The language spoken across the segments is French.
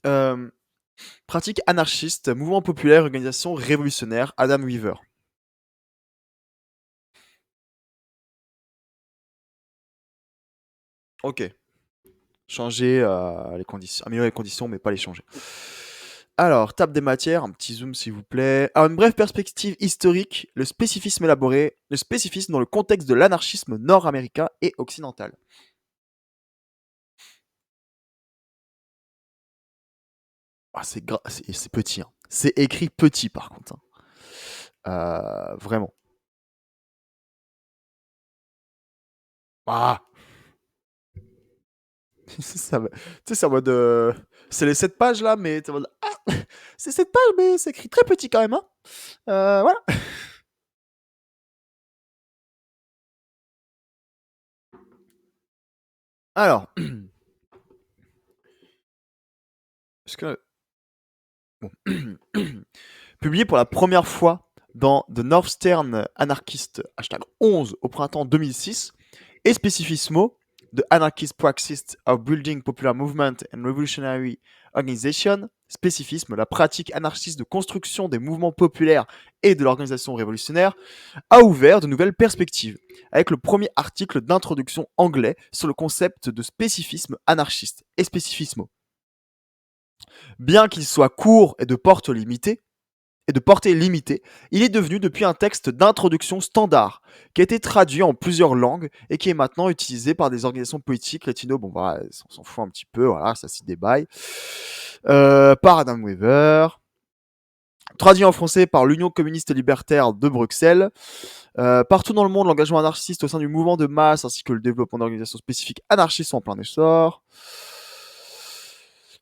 Euh, pratique anarchiste, mouvement populaire, organisation révolutionnaire, Adam Weaver. Ok. Changer les conditions, améliorer les conditions, mais pas les changer. Alors, table des matières, un petit zoom s'il vous plaît. Alors, une brève perspective historique, le spécifisme élaboré, le spécifisme dans le contexte de l'anarchisme nord-américain et occidental. Ah, c'est petit, hein. C'est écrit petit par contre, hein. Vraiment. Ah, tu sais, c'est en mode. C'est les 7 pages là, mais t'es en mode. Ah, c'est 7 pages, mais c'est écrit très petit quand même, hein. Voilà. Alors, est-ce que. Bon. Publié pour la première fois dans The Northern Anarchist #11 au printemps 2006, et Specifismo, The Anarchist Praxis of Building Popular Movement and Revolutionary Organization, spécifisme, la pratique anarchiste de construction des mouvements populaires et de l'organisation révolutionnaire, a ouvert de nouvelles perspectives, avec le premier article d'introduction anglais sur le concept de spécifisme anarchiste et spécifismo. Bien qu'il soit court et de portée limitée, il est devenu depuis un texte d'introduction standard, qui a été traduit en plusieurs langues et qui est maintenant utilisé par des organisations politiques latino. Bon, voilà, on s'en fout un petit peu, voilà, ça s'y débaille. Par Adam Weaver, traduit en français par l'Union communiste libertaire de Bruxelles. Partout dans le monde, l'engagement anarchiste au sein du mouvement de masse ainsi que le développement d'organisations spécifiques anarchistes sont en plein essor.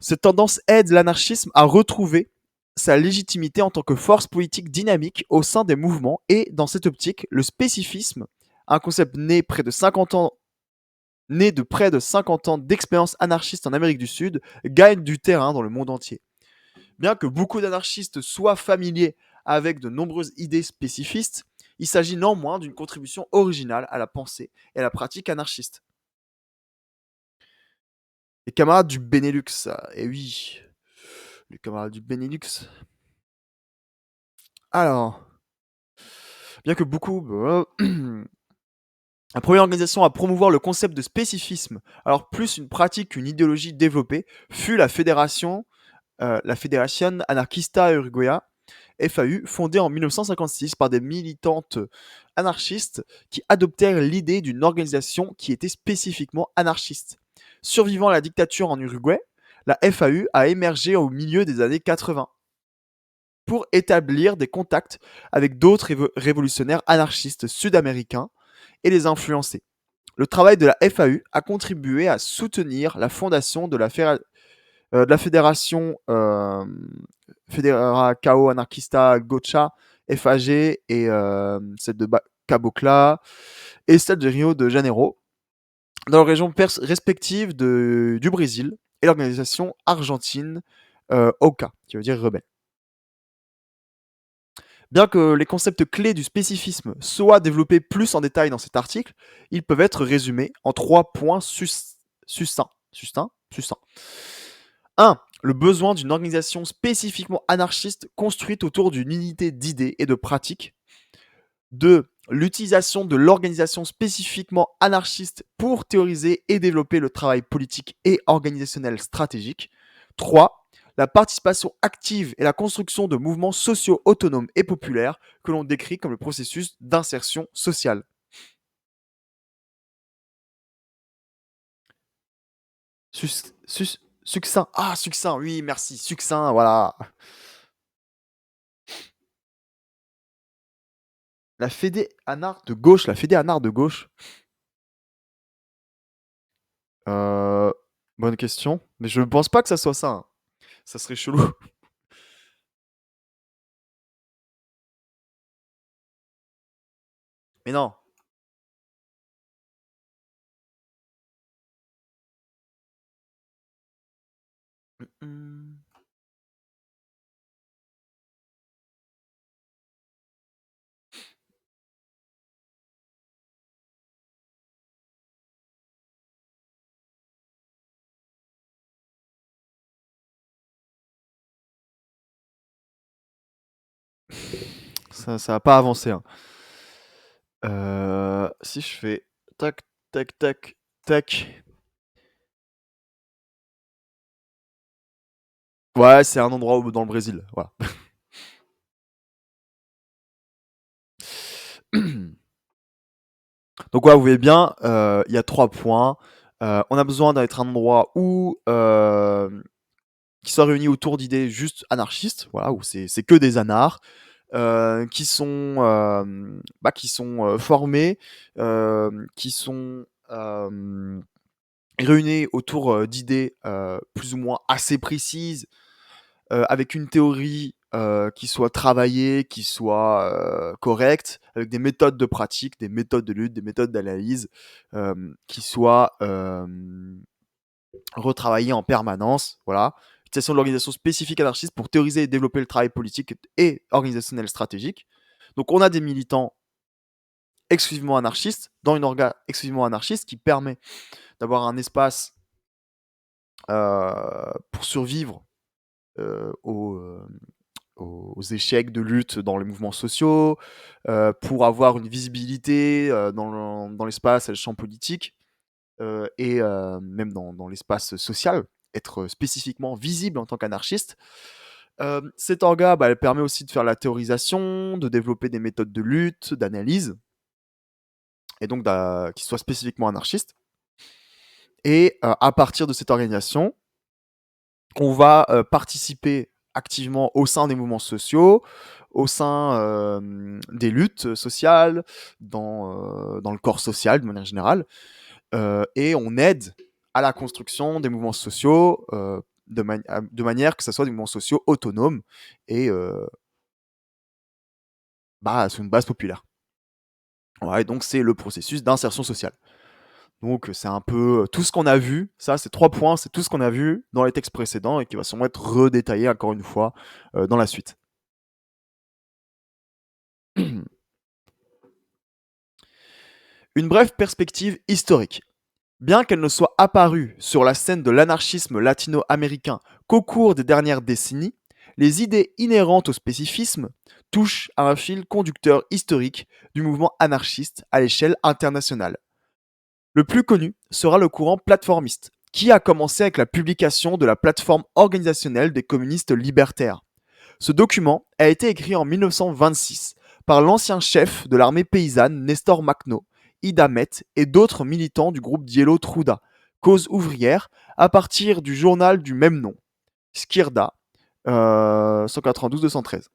Cette tendance aide l'anarchisme à retrouver sa légitimité en tant que force politique dynamique au sein des mouvements et, dans cette optique, le spécifisme, un concept né de près de 50 ans d'expérience anarchiste en Amérique du Sud, gagne du terrain dans le monde entier. Bien que beaucoup d'anarchistes soient familiers avec de nombreuses idées spécifistes, il s'agit néanmoins d'une contribution originale à la pensée et à la pratique anarchiste. Les camarades du Benelux, et oui, les camarades du Benelux. Alors, bien que beaucoup. La première organisation à promouvoir le concept de spécifisme, alors plus une pratique qu'une idéologie développée, fut la Fédération Anarquista Uruguaya, FAU, fondée en 1956 par des militantes anarchistes qui adoptèrent l'idée d'une organisation qui était spécifiquement anarchiste. Survivant à la dictature en Uruguay, la FAU a émergé au milieu des années 80 pour établir des contacts avec d'autres révolutionnaires anarchistes sud-américains et les influencer. Le travail de la FAU a contribué à soutenir la fondation de la fédération Federação Anarquista Gocha, FAG, et celle de Cabocla, et celle de Rio de Janeiro, dans leurs régions respectives du Brésil, et l'organisation argentine OCA, qui veut dire rebelle. Bien que les concepts clés du spécifisme soient développés plus en détail dans cet article, ils peuvent être résumés en 3 points succincts. Succincts. 1. Le besoin d'une organisation spécifiquement anarchiste construite autour d'une unité d'idées et de pratiques. 2. L'utilisation de l'organisation spécifiquement anarchiste pour théoriser et développer le travail politique et organisationnel stratégique. 3. La participation active et la construction de mouvements sociaux autonomes et populaires que l'on décrit comme le processus d'insertion sociale. Succinct. Ah, succinct, oui, merci. Succinct, voilà. La Fédé Anard de gauche. Euh, Bonne question. Mais je ne pense pas que ça soit ça, hein. Ça serait chelou. Mais non. Mm, Ça a pas avancé, hein. Si je fais tac, tac, tac, tac. Ouais, c'est un endroit dans le Brésil, voilà. Donc ouais, vous voyez bien, il y a 3 points. On a besoin d'être un endroit où, qui soit réuni autour d'idées juste anarchistes, voilà, où c'est que des anards, qui sont, formés, qui sont, réunis autour, d'idées, plus ou moins assez précises, avec une théorie, qui soit travaillée, qui soit, correcte, avec des méthodes de pratique, des méthodes de lutte, des méthodes d'analyse, qui soient, retravaillées en permanence, voilà. Utilisation de l'organisation spécifique anarchiste pour théoriser et développer le travail politique et organisationnel stratégique. Donc on a des militants exclusivement anarchistes, dans une orga exclusivement anarchiste qui permet d'avoir un espace, pour survivre, aux, aux échecs de lutte dans les mouvements sociaux, pour avoir une visibilité dans l'espace et le champ politique, et même dans l'espace social, être spécifiquement visible en tant qu'anarchiste. Cette orga, bah, elle permet aussi de faire la théorisation, de développer des méthodes de lutte, d'analyse, et donc qui soient spécifiquement anarchistes. Et à partir de cette organisation, on va participer activement au sein des mouvements sociaux, au sein des luttes sociales, dans le corps social de manière générale, et on aide à la construction des mouvements sociaux de manière que ce soit des mouvements sociaux autonomes et sur une base populaire. Ouais, donc c'est le processus d'insertion sociale. Donc c'est un peu tout ce qu'on a vu, ça c'est 3 points, c'est tout ce qu'on a vu dans les textes précédents et qui va sûrement être redétaillé encore une fois dans la suite. Une brève perspective historique. Bien qu'elle ne soit apparue sur la scène de l'anarchisme latino-américain qu'au cours des dernières décennies, les idées inhérentes au spécifisme touchent à un fil conducteur historique du mouvement anarchiste à l'échelle internationale. Le plus connu sera le courant plateformiste, qui a commencé avec la publication de la plateforme organisationnelle des communistes libertaires. Ce document a été écrit en 1926 par l'ancien chef de l'armée paysanne Nestor Makhno, Ida Met et d'autres militants du groupe Dielo Truda, cause ouvrière, à partir du journal du même nom, Skirda, 192-213.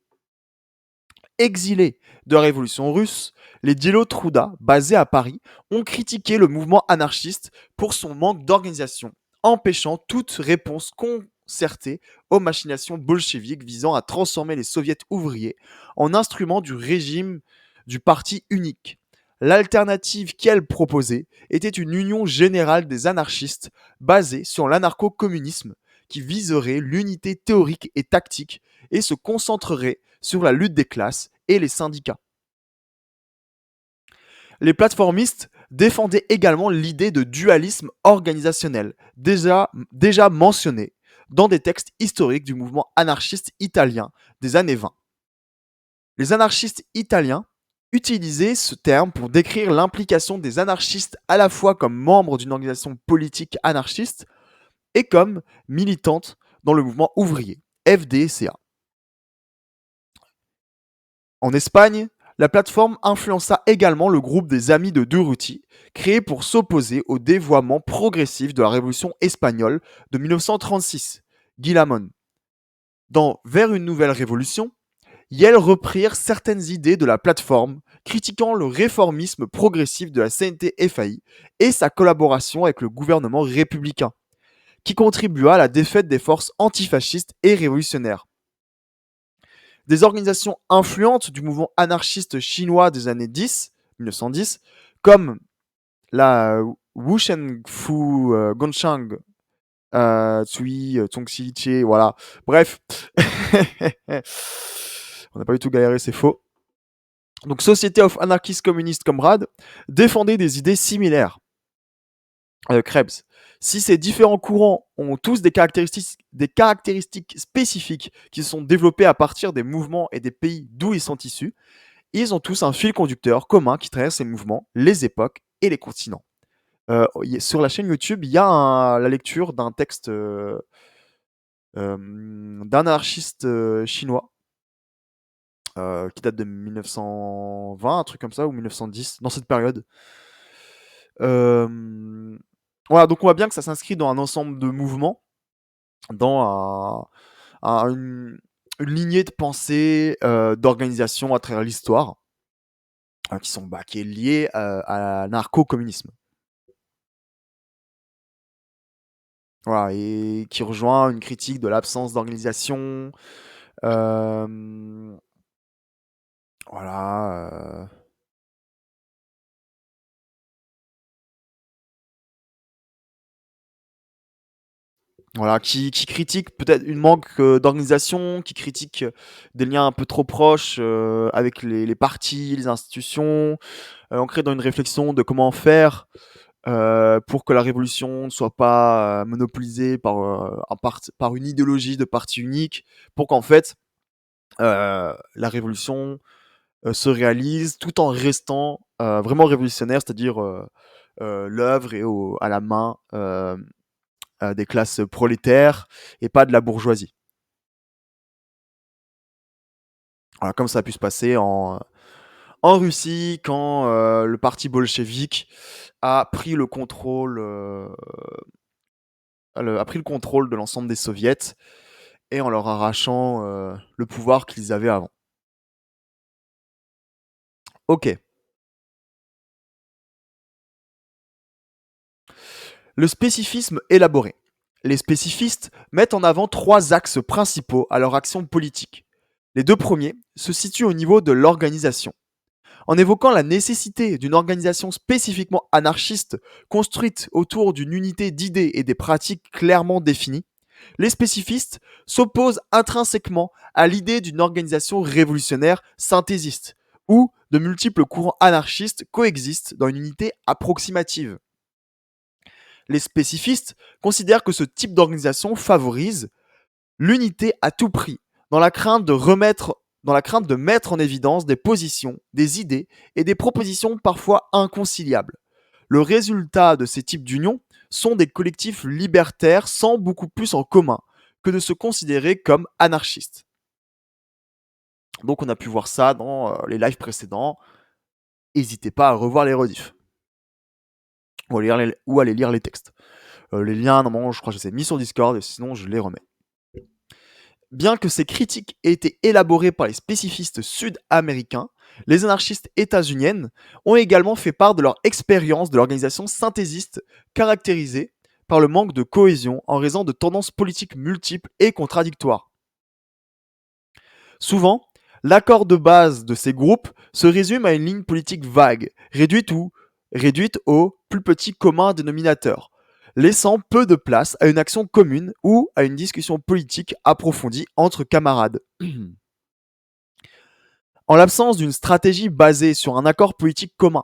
Exilés de la révolution russe, les Dielo Truda, basés à Paris, ont critiqué le mouvement anarchiste pour son manque d'organisation, empêchant toute réponse concertée aux machinations bolcheviques visant à transformer les soviets ouvriers en instruments du régime du parti unique. L'alternative qu'elle proposait était une union générale des anarchistes basée sur l'anarcho-communisme qui viserait l'unité théorique et tactique et se concentrerait sur la lutte des classes et les syndicats. Les plateformistes défendaient également l'idée de dualisme organisationnel, déjà mentionné dans des textes historiques du mouvement anarchiste italien des années 20. Les anarchistes italiens utilisaient ce terme pour décrire l'implication des anarchistes à la fois comme membres d'une organisation politique anarchiste et comme militantes dans le mouvement ouvrier, FDCA. En Espagne, la plateforme influença également le groupe des Amis de Durruti, créé pour s'opposer au dévoiement progressif de la révolution espagnole de 1936, Guillamón. Dans Vers une nouvelle révolution, Yale reprirent certaines idées de la plateforme, critiquant le réformisme progressif de la CNT-FAI et sa collaboration avec le gouvernement républicain, qui contribua à la défaite des forces antifascistes et révolutionnaires. Des organisations influentes du mouvement anarchiste chinois des années 1910, comme la Wushenfu Gongchang Tsui Tongxi Che, voilà. Bref, on n'a pas du tout galéré, c'est faux. Donc Society of Anarchist Communist Comrades défendait des idées similaires. Krebs. Si ces différents courants ont tous des caractéristiques spécifiques qui se sont développées à partir des mouvements et des pays d'où ils sont issus, ils ont tous un fil conducteur commun qui traverse ces mouvements, les époques et les continents. Sur la chaîne YouTube, il y a la lecture d'un texte d'un anarchiste chinois qui date de 1920, un truc comme ça, ou 1910, dans cette période. Euh, voilà, donc on voit bien que ça s'inscrit dans un ensemble de mouvements, dans une lignée de pensée, d'organisation à travers l'histoire, qui est liée à l'anarcho-communisme. Voilà, et qui rejoint une critique de l'absence d'organisation. euh, voilà. Voilà, qui critique peut-être une manque d'organisation, qui critique des liens un peu trop proches avec les partis, les institutions, ancré dans une réflexion de comment faire pour que la révolution ne soit pas monopolisée par une idéologie de parti unique, pour qu'en fait la révolution se réalise tout en restant vraiment révolutionnaire, c'est-à-dire l'œuvre est à la main des classes prolétaires et pas de la bourgeoisie. Voilà, comme ça a pu se passer en Russie quand le parti bolchevique a pris le contrôle, de l'ensemble des soviets et en leur arrachant le pouvoir qu'ils avaient avant. Ok. Le spécifisme élaboré. Les spécifistes mettent en avant trois axes principaux à leur action politique. Les deux premiers se situent au niveau de l'organisation. En évoquant la nécessité d'une organisation spécifiquement anarchiste, construite autour d'une unité d'idées et des pratiques clairement définies, les spécifistes s'opposent intrinsèquement à l'idée d'une organisation révolutionnaire synthésiste, où de multiples courants anarchistes coexistent dans une unité approximative. Les spécifistes considèrent que ce type d'organisation favorise l'unité à tout prix, dans la crainte de mettre en évidence des positions, des idées et des propositions parfois inconciliables. Le résultat de ces types d'unions sont des collectifs libertaires sans beaucoup plus en commun que de se considérer comme anarchistes. Donc on a pu voir ça dans les lives précédents. N'hésitez pas à revoir les rediffs ou à aller lire les textes. Les liens, normalement, je crois que je les ai mis sur Discord et sinon je les remets. Bien que ces critiques aient été élaborées par les spécifistes sud-américains, les anarchistes états-uniennes ont également fait part de leur expérience de l'organisation synthésiste caractérisée par le manque de cohésion en raison de tendances politiques multiples et contradictoires. Souvent, l'accord de base de ces groupes se résume à une ligne politique vague, réduite au plus petit commun dénominateur, laissant peu de place à une action commune ou à une discussion politique approfondie entre camarades. En l'absence d'une stratégie basée sur un accord politique commun,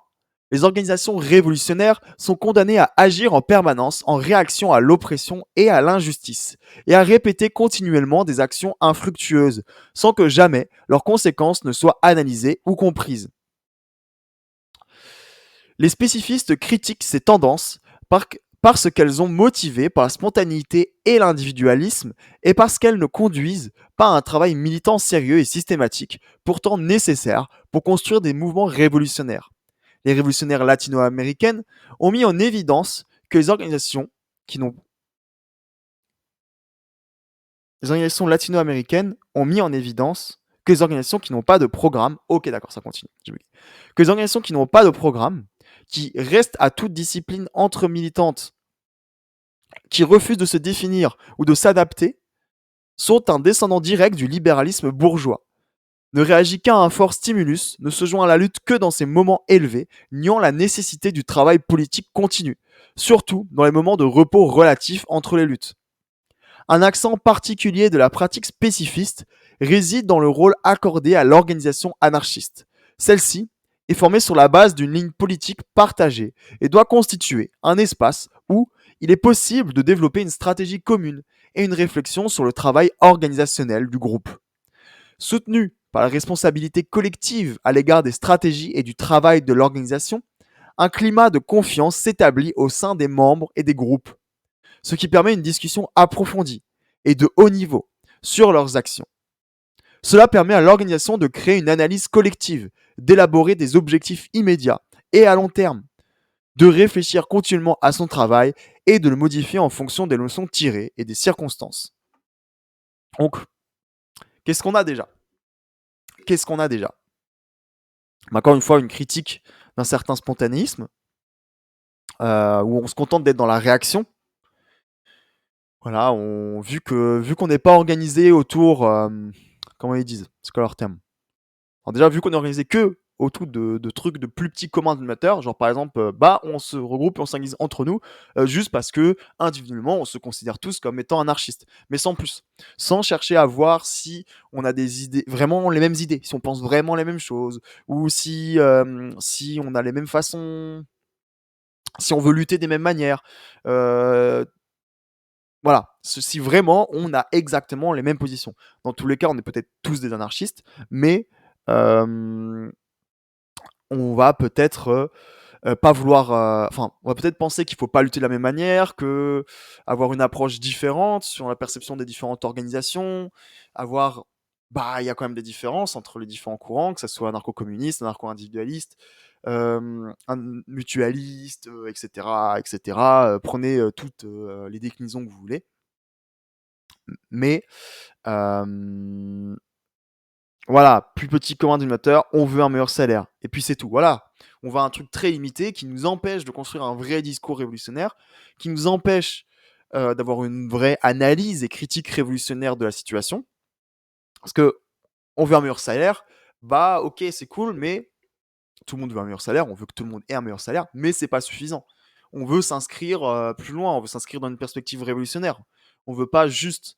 les organisations révolutionnaires sont condamnées à agir en permanence en réaction à l'oppression et à l'injustice, et à répéter continuellement des actions infructueuses, sans que jamais leurs conséquences ne soient analysées ou comprises. Les spécifistes critiquent ces tendances parce qu'elles sont motivées par la spontanéité et l'individualisme et parce qu'elles ne conduisent pas à un travail militant sérieux et systématique, pourtant nécessaire pour construire des mouvements révolutionnaires. Les révolutionnaires latino-américaines ont mis en évidence que qui n'ont les organisations latino-américaines ont mis en évidence que les organisations qui n'ont pas de programme, ok d'accord ça continue, que les organisations qui n'ont pas de programme, qui restent à toute discipline entre militantes, qui refusent de se définir ou de s'adapter, sont un descendant direct du libéralisme bourgeois, ne réagit qu'à un fort stimulus, ne se joint à la lutte que dans ces moments élevés, niant la nécessité du travail politique continu, surtout dans les moments de repos relatifs entre les luttes. Un accent particulier de la pratique spécifiste réside dans le rôle accordé à l'organisation anarchiste. Celle-ci est formée sur la base d'une ligne politique partagée et doit constituer un espace où il est possible de développer une stratégie commune et une réflexion sur le travail organisationnel du groupe. Soutenu par la responsabilité collective à l'égard des stratégies et du travail de l'organisation, un climat de confiance s'établit au sein des membres et des groupes, ce qui permet une discussion approfondie et de haut niveau sur leurs actions. Cela permet à l'organisation de créer une analyse collective, d'élaborer des objectifs immédiats et à long terme, de réfléchir continuellement à son travail et de le modifier en fonction des leçons tirées et des circonstances. Donc, qu'est-ce qu'on a déjà Qu'est-ce qu'on a déjà Encore une fois, une critique d'un certain spontanéisme, où on se contente d'être dans la réaction. Voilà, vu qu'on n'est pas organisé autour, comment ils disent, c'est quoi leur terme? Alors déjà, vu qu'on est organisé que autour de trucs de plus petits communs dénominateurs, genre par exemple, on se regroupe et on s'organise entre nous, juste parce que individuellement, on se considère tous comme étant anarchistes, mais sans plus. Sans chercher à voir si on a des idées, vraiment les mêmes idées, si on pense vraiment les mêmes choses, ou si on a les mêmes façons, si on veut lutter des mêmes manières. Voilà, si vraiment on a exactement les mêmes positions. Dans tous les cas, on est peut-être tous des anarchistes, mais on va peut-être pas vouloir. Enfin, on va peut-être penser qu'il faut pas lutter de la même manière, que avoir une approche différente sur la perception des différentes organisations, avoir. Il y a quand même des différences entre les différents courants, que ce soit anarcho-communiste, anarcho-individualiste, un mutualiste, etc., etc. Prenez toutes les déclinaisons que vous voulez. Mais voilà, plus petit commun dénominateur, on veut un meilleur salaire. Et puis c'est tout. Voilà. On veut un truc très limité qui nous empêche de construire un vrai discours révolutionnaire, qui nous empêche d'avoir une vraie analyse et critique révolutionnaire de la situation. Parce que on veut un meilleur salaire, ok, c'est cool, mais tout le monde veut un meilleur salaire, on veut que tout le monde ait un meilleur salaire, mais c'est pas suffisant. On veut s'inscrire plus loin, on veut s'inscrire dans une perspective révolutionnaire. On veut pas juste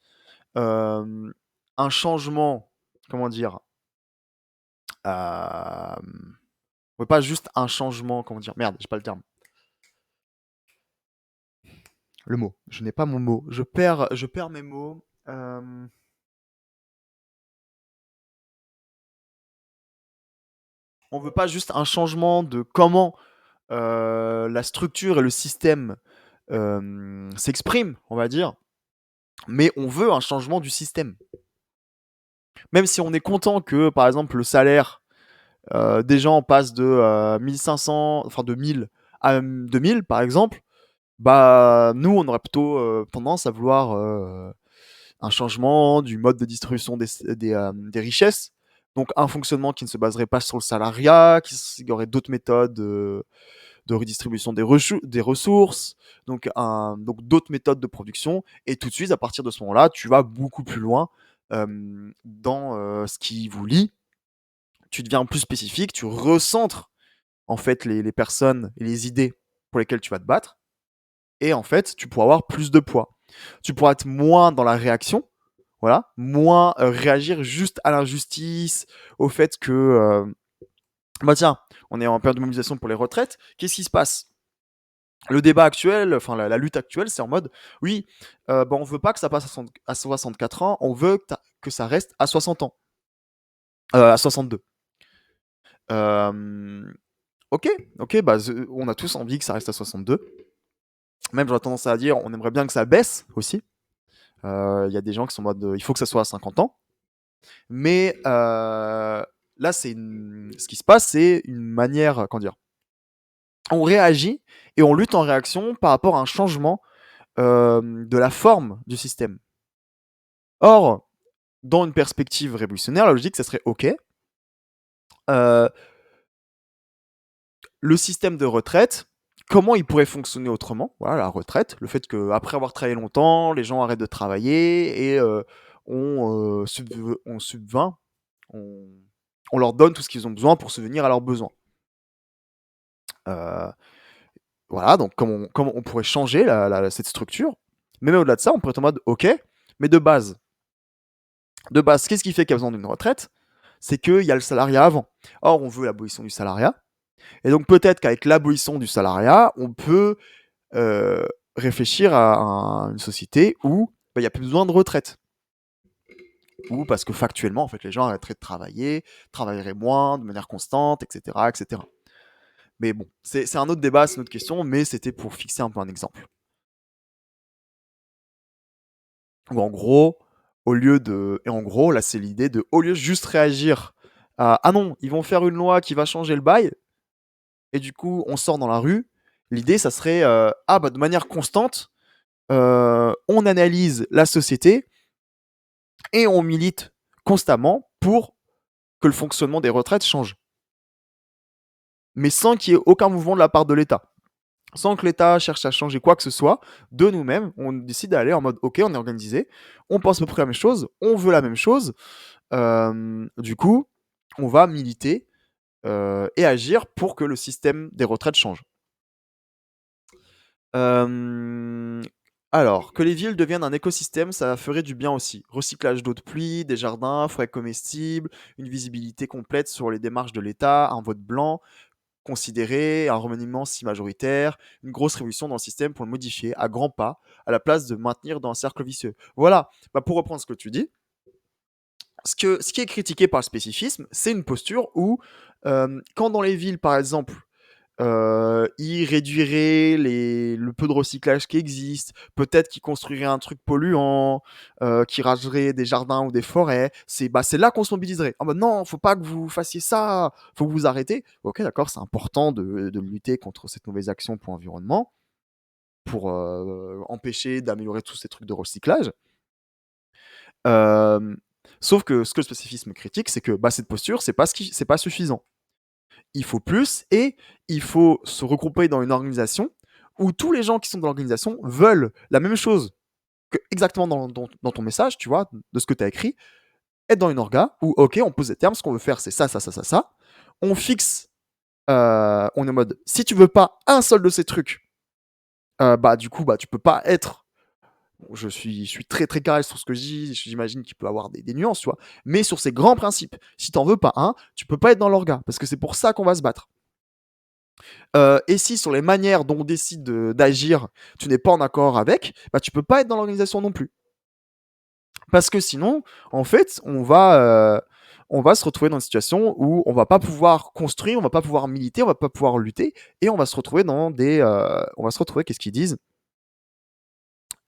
un changement, comment dire, on veut pas juste un changement, comment dire, merde, j'ai pas le terme. Le mot, je n'ai pas mon mot, je perds mes mots. On veut pas juste un changement de comment la structure et le système s'expriment, on va dire, mais on veut un changement du système. Même si on est content que, par exemple, le salaire des gens passe de 1500, enfin de 1000 à 2000, par exemple, nous, on aurait plutôt tendance à vouloir un changement du mode de distribution des richesses. Donc un fonctionnement qui ne se baserait pas sur le salariat, il y aurait d'autres méthodes de redistribution des ressources, donc d'autres méthodes de production. Et tout de suite, à partir de ce moment-là, tu vas beaucoup plus loin dans ce qui vous lie. Tu deviens plus spécifique, tu recentres en fait les personnes et les idées pour lesquelles tu vas te battre. Et en fait, tu pourras avoir plus de poids. Tu pourras être moins dans la réaction, voilà, moins réagir juste à l'injustice, au fait que, tiens, on est en période de mobilisation pour les retraites, qu'est-ce qui se passe? Le débat actuel, enfin la lutte actuelle, c'est en mode, oui, on veut pas que ça passe à 64 ans, on veut que ça reste à 60 ans, à 62. Ok, on a tous envie que ça reste à 62. Même j'aurais tendance à dire, on aimerait bien que ça baisse aussi. Il y a des gens qui sont en mode, il faut que ça soit à 50 ans. Mais là, ce qui se passe, c'est une manière, comment dire, on réagit et on lutte en réaction par rapport à un changement de la forme du système. Or, dans une perspective révolutionnaire, la logique, ça serait ok. Le système de retraite, comment il pourrait fonctionner autrement? Voilà, la retraite, le fait qu'après avoir travaillé longtemps, les gens arrêtent de travailler et on subvint, on leur donne tout ce qu'ils ont besoin pour subvenir à leurs besoins. Voilà, donc comment on pourrait changer cette structure? Mais même au-delà de ça, on pourrait être en mode ok, mais de base, qu'est-ce qui fait qu'il y a besoin d'une retraite? C'est qu'il y a le salariat avant. Or, on veut l'abolition du salariat. Et donc peut-être qu'avec l'abolition du salariat, on peut réfléchir à une société où il n'y a plus besoin de retraite. Ou parce que factuellement, en fait, les gens arrêteraient de travailler, travailleraient moins, de manière constante, etc. etc. Mais bon, c'est un autre débat, c'est une autre question, mais c'était pour fixer un peu un exemple. Ou en gros, en gros, là, c'est l'idée de, au lieu de juste réagir à, ah non, ils vont faire une loi qui va changer le bail, et du coup, on sort dans la rue, l'idée, ça serait, ah bah, de manière constante, on analyse la société et on milite constamment pour que le fonctionnement des retraites change. Mais sans qu'il y ait aucun mouvement de la part de l'État. Sans que l'État cherche à changer quoi que ce soit, de nous-mêmes, on décide d'aller en mode ok, on est organisé, on pense à peu près la même chose, on veut la même chose, du coup, on va militer et agir pour que le système des retraites change. Euh, alors, que les villes deviennent un écosystème, ça ferait du bien aussi. Recyclage d'eau de pluie, des jardins, forêts comestibles, une visibilité complète sur les démarches de l'État, un vote blanc, considérer un remaniement si majoritaire, une grosse révolution dans le système pour le modifier à grands pas, à la place de maintenir dans un cercle vicieux. Voilà, bah, pour reprendre ce que tu dis, ce qui est critiqué par le spécifisme, c'est une posture où, quand dans les villes, par exemple, ils réduiraient le peu de recyclage qui existe, peut-être qu'ils construiraient un truc polluant, qu'ils raseraient des jardins ou des forêts, c'est là qu'on se mobiliserait. Ah bah non, faut pas que vous fassiez ça, faut que vous arrêtez. Ok, d'accord, c'est important de lutter contre cette mauvaise action pour l'environnement, pour empêcher d'améliorer tous ces trucs de recyclage. Euh, Sauf que ce que le spécifisme critique, c'est que bah, cette posture, c'est pas suffisant. Il faut plus et il faut se regrouper dans une organisation où tous les gens qui sont dans l'organisation veulent la même chose que exactement dans ton message, tu vois, de ce que tu as écrit, être dans une orga où, ok, on pose des termes, ce qu'on veut faire, c'est ça, ça, ça, ça, ça. On fixe, on est en mode, si tu veux pas un seul de ces trucs, bah du coup, bah tu peux pas être. Je suis très très carré sur ce que je dis, j'imagine qu'il peut avoir des nuances, tu vois. Mais sur ces grands principes, si t'en veux pas un, tu peux pas être dans l'orga, parce que c'est pour ça qu'on va se battre. Et si sur les manières dont on décide d'agir, tu n'es pas en accord avec, bah, tu peux pas être dans l'organisation non plus. Parce que sinon, en fait, on va se retrouver dans une situation où on va pas pouvoir construire, on va pas pouvoir militer, on va pas pouvoir lutter, et on va se retrouver on va se retrouver, qu'est-ce qu'ils disent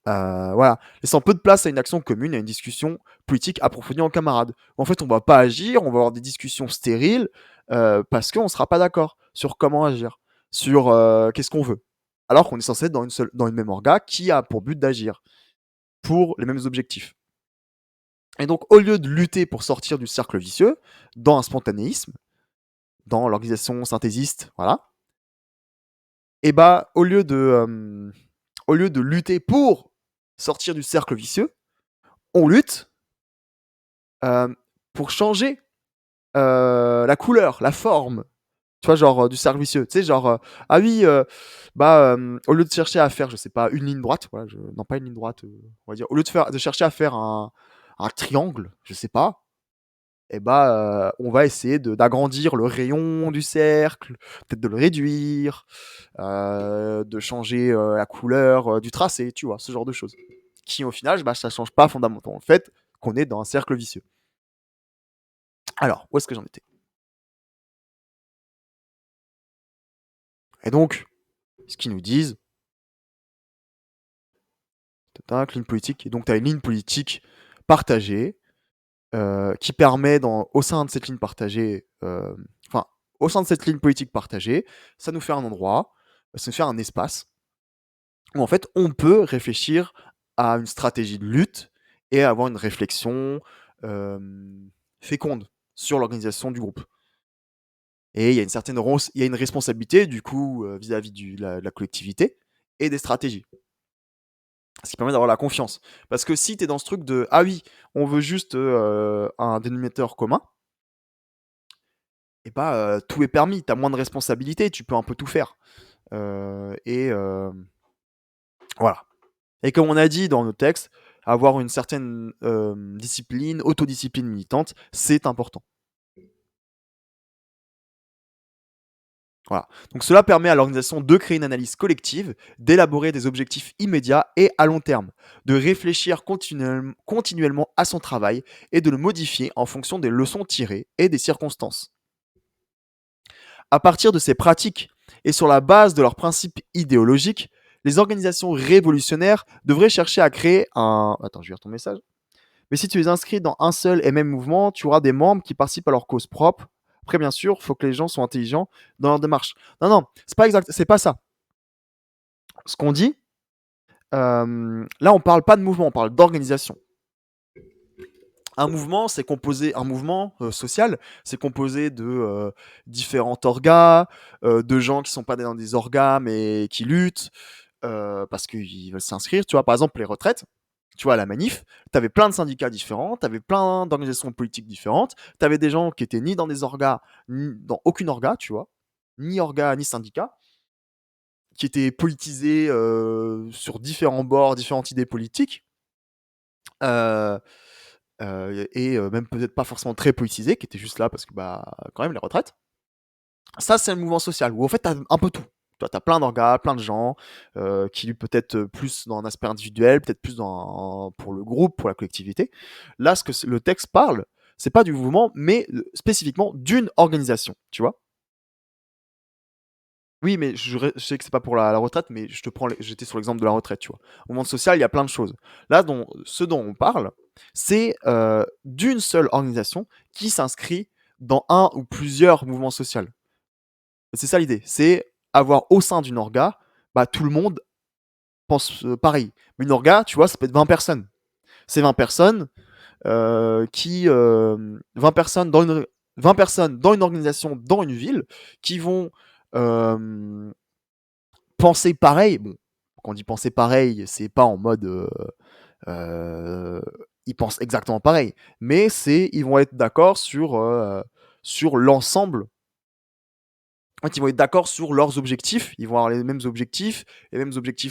voilà, laissant peu de place à une action commune, à une discussion politique approfondie en camarade. En fait, on va pas agir, on va avoir des discussions stériles parce qu'on sera pas d'accord sur comment agir, sur qu'est-ce qu'on veut. Alors qu'on est censé être dans une même orga qui a pour but d'agir pour les mêmes objectifs. Et donc, au lieu de lutter pour sortir du cercle vicieux, dans un spontanéisme, dans l'organisation synthésiste, voilà, et bah, au lieu de lutter pour sortir du cercle vicieux, on lutte euh, pour changer la couleur, la forme, tu vois, genre du cercle vicieux. Tu sais, genre, ah oui, au lieu de chercher à faire, je sais pas, une ligne droite, voilà, non pas une ligne droite, on va dire, au lieu de chercher à faire un triangle, je sais pas, et bah, on va essayer d'agrandir le rayon du cercle, peut-être de le réduire, de changer la couleur du tracé, tu vois, ce genre de choses. Qui au final, bah, ça change pas fondamentalement le fait qu'on est dans un cercle vicieux. Alors, où est-ce que j'en étais? Et donc, ce qu'ils nous disent, tac, ligne politique, et donc tu as une ligne politique partagée qui permet, au sein de cette ligne partagée, enfin, au sein de cette ligne politique partagée, ça nous fait un endroit, ça nous fait un espace où en fait on peut réfléchir à une stratégie de lutte et avoir une réflexion euh, féconde sur l'organisation du groupe. Et il y a il y a une responsabilité du coup vis-à-vis de la collectivité et des stratégies. Ce qui permet d'avoir la confiance. Parce que si tu es dans ce truc de ah oui, on veut juste un dénominateur commun, et bah tout est permis, tu as moins de responsabilités, tu peux un peu tout faire. Et voilà. Et comme on a dit dans nos textes, avoir une certaine discipline, autodiscipline militante, c'est important. Voilà. Donc cela permet à l'organisation de créer une analyse collective, d'élaborer des objectifs immédiats et à long terme, de réfléchir continuellement à son travail et de le modifier en fonction des leçons tirées et des circonstances. À partir de ces pratiques et sur la base de leurs principes idéologiques, les organisations révolutionnaires devraient chercher à créer un... Attends, je vais lire ton message. Mais si tu les inscris dans un seul et même mouvement, tu auras des membres qui participent à leur cause propre. Après, bien sûr, il faut que les gens soient intelligents dans leur démarche. Non, non, c'est pas exact, c'est pas ça. Ce qu'on dit, là, on parle pas de mouvement, on parle d'organisation. Un mouvement, c'est composé, un mouvement social, c'est composé de différents orgas, de gens qui sont pas dans des orgas mais qui luttent parce qu'ils veulent s'inscrire. Tu vois, par exemple, les retraites. Tu vois, à la manif, tu avais plein de syndicats différents, tu avais plein d'organisations politiques différentes, tu avais des gens qui étaient ni dans des orgas, ni dans aucune orga, tu vois, ni orga, ni syndicat, qui étaient politisés sur différents bords, différentes idées politiques, euh, et même peut-être pas forcément très politisés, qui étaient juste là parce que, bah, quand même, les retraites. Ça, c'est un mouvement social où, en fait, tu as un peu tout. Tu as plein d'orgas, plein de gens qui peut-être plus dans un aspect individuel, peut-être plus pour le groupe, pour la collectivité. Là, ce que le texte parle, c'est pas du mouvement, mais spécifiquement d'une organisation, tu vois. Oui, mais je sais que c'est pas pour la retraite, mais j'étais sur l'exemple de la retraite, tu vois. Au mouvement social, il y a plein de choses. Là, ce dont on parle, c'est d'une seule organisation qui s'inscrit dans un ou plusieurs mouvements sociaux. C'est ça l'idée, c'est avoir au sein d'une orga, bah, tout le monde pense pareil. Mais une orga, tu vois, ça peut être 20 personnes. C'est 20 personnes 20 personnes dans une 20 personnes dans une organisation, dans une ville, qui vont penser pareil. Bon, quand on dit penser pareil, c'est pas en mode euh, ils pensent exactement pareil, mais ils vont être d'accord sur l'ensemble. En fait, ils vont être d'accord sur leurs objectifs, ils vont avoir les mêmes objectifs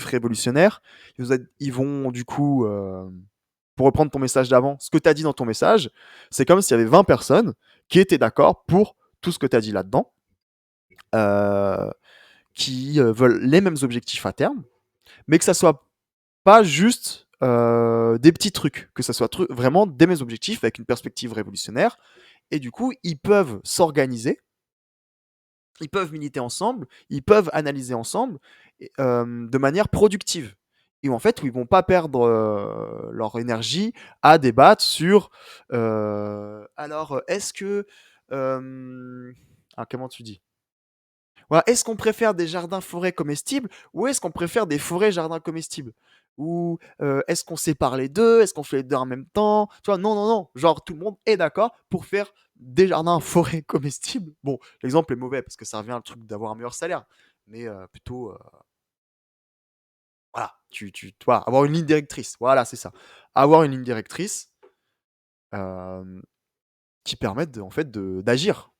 révolutionnaires. Ils vont du coup, pour reprendre ton message d'avant, ce que tu as dit dans ton message, c'est comme s'il y avait 20 personnes qui étaient d'accord pour tout ce que tu as dit là-dedans, euh, qui veulent les mêmes objectifs à terme, mais que ça soit pas juste des petits trucs, que ça soit vraiment des mêmes objectifs avec une perspective révolutionnaire. Et du coup, ils peuvent s'organiser, ils peuvent militer ensemble, ils peuvent analyser ensemble de manière productive. Et en fait, où ils vont pas perdre leur énergie à débattre sur alors est-ce que comment tu dis, voilà, est-ce qu'on préfère des jardins forêts comestibles ou est-ce qu'on préfère des forêts jardins comestibles, ou est-ce qu'on sépare les deux, est-ce qu'on fait les deux en même temps, tu vois, non non non, genre tout le monde est d'accord pour faire des jardins forêts comestibles. Bon, l'exemple est mauvais parce que ça revient au truc d'avoir un meilleur salaire, mais plutôt voilà, tu vois, avoir une ligne directrice, voilà, c'est ça, avoir une ligne directrice euh, qui permette en fait d'agir.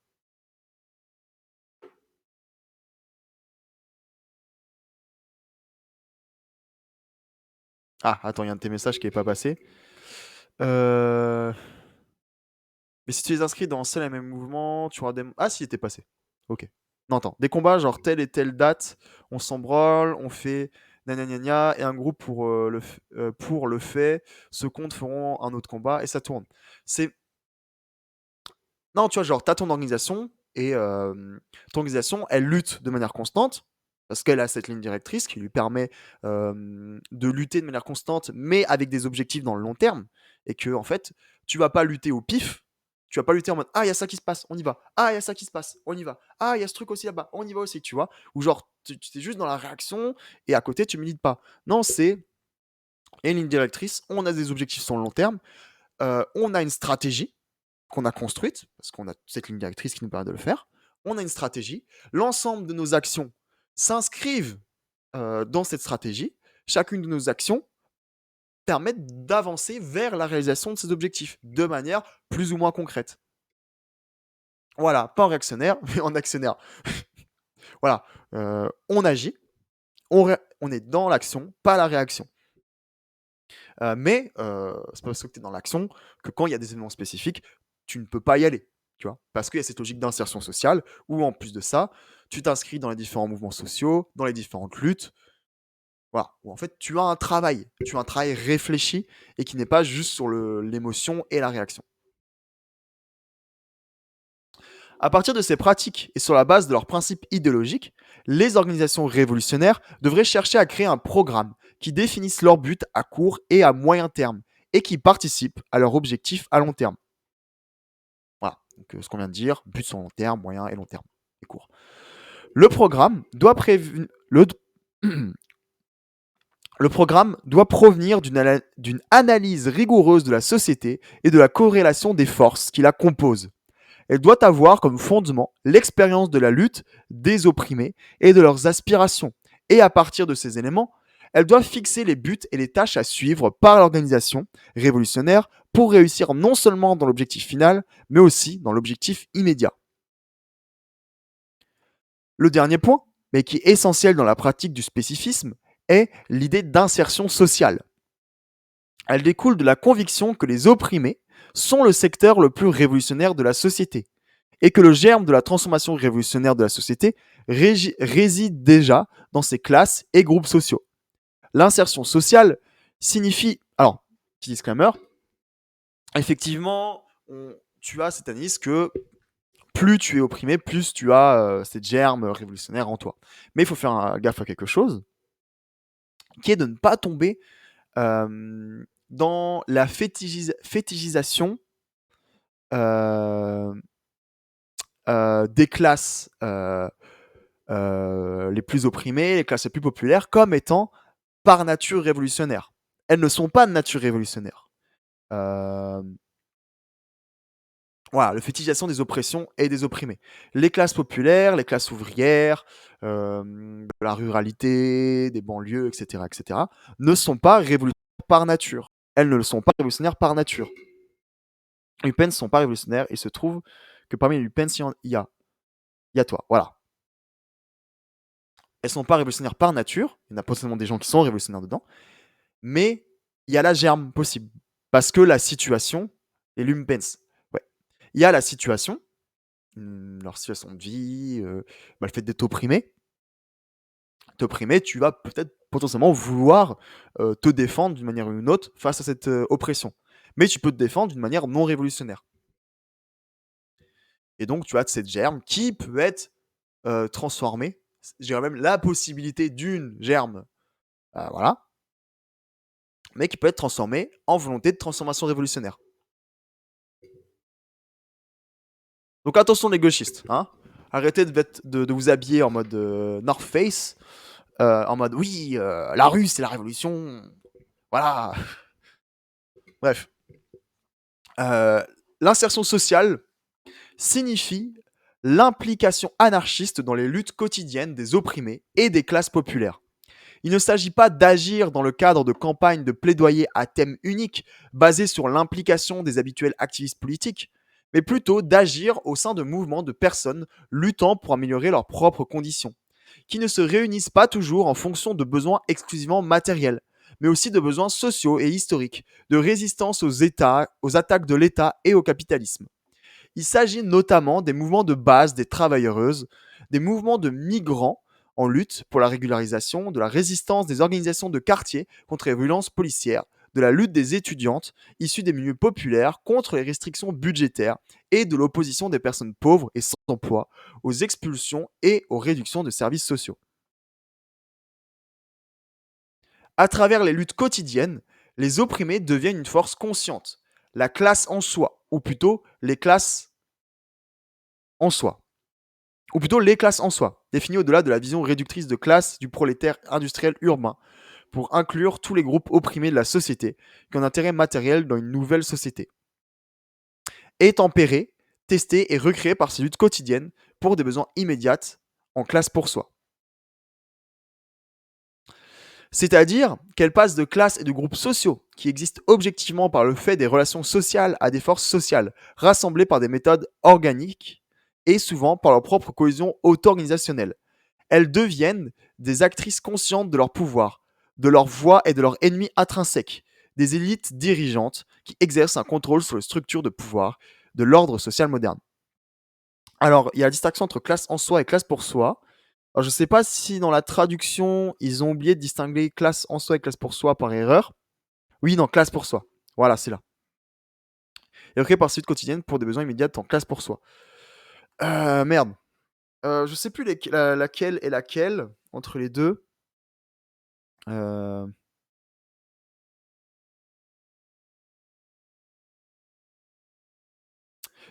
Ah, attends, il y a un de tes messages qui est pas passé. euh... Mais si tu les inscris dans un seul et même mouvement, tu auras des... Ah si, il était passé. Ok. Non, attends. Des combats, genre telle et telle date, on s'embrolle, on fait gna gna gna, et un groupe pour le fait, ce compte feront un autre combat, et ça tourne. C'est... Non, tu vois, genre, t'as ton organisation, et ton organisation, elle lutte de manière constante, parce qu'elle a cette ligne directrice qui lui permet de lutter de manière constante, mais avec des objectifs dans le long terme, et que, en fait, tu vas pas lutter au pif, tu vas pas lutter en mode ah, il y a ça qui se passe, on y va. Ah, il y a ça qui se passe, on y va. Ah, il y a ce truc aussi là-bas, on y va aussi, tu vois. Ou genre, tu es juste dans la réaction et à côté, tu milites pas. Non, il y a une ligne directrice, on a des objectifs sur le long terme, on a une stratégie qu'on a construite, parce qu'on a cette ligne directrice qui nous permet de le faire. On a une stratégie. L'ensemble de nos actions s'inscrivent dans cette stratégie. Chacune de nos actions permettent d'avancer vers la réalisation de ces objectifs de manière plus ou moins concrète. Voilà, pas en réactionnaire, mais en actionnaire. Voilà, on agit, on est dans l'action, pas la réaction. Mais c'est pas parce que tu es dans l'action que quand il y a des événements spécifiques, tu ne peux pas y aller. tu vois? Parce qu'il y a cette logique d'insertion sociale où, en plus de ça, tu t'inscris dans les différents mouvements sociaux, dans les différentes luttes, voilà, où en fait tu as un travail réfléchi et qui n'est pas juste sur l'émotion et la réaction. À partir de ces pratiques et sur la base de leurs principes idéologiques, les organisations révolutionnaires devraient chercher à créer un programme qui définisse leurs buts à court et à moyen terme et qui participe à leur objectif à long terme. Voilà, donc ce qu'on vient de dire, buts sur long terme, moyen et long terme, et court. Le programme doit prévu- le programme doit provenir d'une analyse rigoureuse de la société et de la corrélation des forces qui la composent. Elle doit avoir comme fondement l'expérience de la lutte des opprimés et de leurs aspirations. Et à partir de ces éléments, elle doit fixer les buts et les tâches à suivre par l'organisation révolutionnaire pour réussir non seulement dans l'objectif final, mais aussi dans l'objectif immédiat. Le dernier point, mais qui est essentiel dans la pratique du spécifisme, est l'idée d'insertion sociale. Elle découle de la conviction que les opprimés sont le secteur le plus révolutionnaire de la société et que le germe de la transformation révolutionnaire de la société réside déjà dans ces classes et groupes sociaux. L'insertion sociale signifie, alors, petit disclaimer, effectivement, tu as cette analyse que plus tu es opprimé, plus tu as ces germes révolutionnaires en toi. Mais il faut faire gaffe à quelque chose, qui est de ne pas tomber dans la fétichisation euh, des classes les plus opprimées, les classes les plus populaires, comme étant par nature révolutionnaires. Elles ne sont pas de nature révolutionnaire. Euh, voilà, la fétichisation des oppressions et des opprimés. Les classes populaires, les classes ouvrières, de la ruralité, des banlieues, etc., etc., ne sont pas révolutionnaires par nature. Elles ne le sont pas révolutionnaires par nature. Les Lupins ne sont pas révolutionnaires. Il se trouve que parmi les Lupins, il y a toi. Voilà. Elles ne sont pas révolutionnaires par nature. Il y en a potentiellement des gens qui sont révolutionnaires dedans. Mais il y a la germe possible. Parce que la situation, les Lumpens, ouais. Il y a la situation, leur situation de vie, le fait d'être opprimé. T'opprimer, tu vas peut-être potentiellement vouloir te défendre d'une manière ou d'une autre face à cette oppression. Mais tu peux te défendre d'une manière non révolutionnaire. Et donc, tu as cette germe qui peut être transformée. J'ai même la possibilité d'une germe, voilà, mais qui peut être transformée en volonté de transformation révolutionnaire. Donc attention les gauchistes, hein. Arrêtez de vous habiller en mode North Face, en mode oui, la rue c'est la révolution, voilà. Bref. Euh, L'insertion sociale signifie l'implication anarchiste dans les luttes quotidiennes des opprimés et des classes populaires. Il ne s'agit pas d'agir dans le cadre de campagnes de plaidoyer à thème unique basées sur l'implication des habituels activistes politiques, mais plutôt d'agir au sein de mouvements de personnes luttant pour améliorer leurs propres conditions, qui ne se réunissent pas toujours en fonction de besoins exclusivement matériels, mais aussi de besoins sociaux et historiques, de résistance aux États, aux attaques de l'État et au capitalisme. Il s'agit notamment des mouvements de base des travailleuses, des mouvements de migrants en lutte pour la régularisation, de la résistance des organisations de quartier contre les violences policières, de la lutte des étudiantes issues des milieux populaires contre les restrictions budgétaires et de l'opposition des personnes pauvres et sans emploi aux expulsions et aux réductions de services sociaux. À travers les luttes quotidiennes, les opprimés deviennent une force consciente, la classe en soi, ou plutôt les classes en soi. Ou plutôt les classes en soi, définies au-delà de la vision réductrice de classe du prolétaire industriel urbain, pour inclure tous les groupes opprimés de la société qui ont un intérêt matériel dans une nouvelle société. Et tempérée, testée et recréée par ces luttes quotidiennes pour des besoins immédiats en classe pour soi. C'est-à-dire qu'elle passe de classes et de groupes sociaux qui existent objectivement par le fait des relations sociales à des forces sociales, rassemblées par des méthodes organiques et souvent par leur propre cohésion auto-organisationnelle. Elles deviennent des actrices conscientes de leur pouvoir, de leur voix et de leur ennemi intrinsèque, des élites dirigeantes qui exercent un contrôle sur les structures de pouvoir de l'ordre social moderne. Alors, il y a la distinction entre classe en soi et classe pour soi. Alors, je sais pas si dans la traduction, ils ont oublié de distinguer classe en soi et classe pour soi par erreur. Oui, non, classe pour soi. Voilà, c'est là. Et recréé par suite quotidienne pour des besoins immédiats en classe pour soi. Merde. Je sais plus laquelle est laquelle entre les deux. Euh,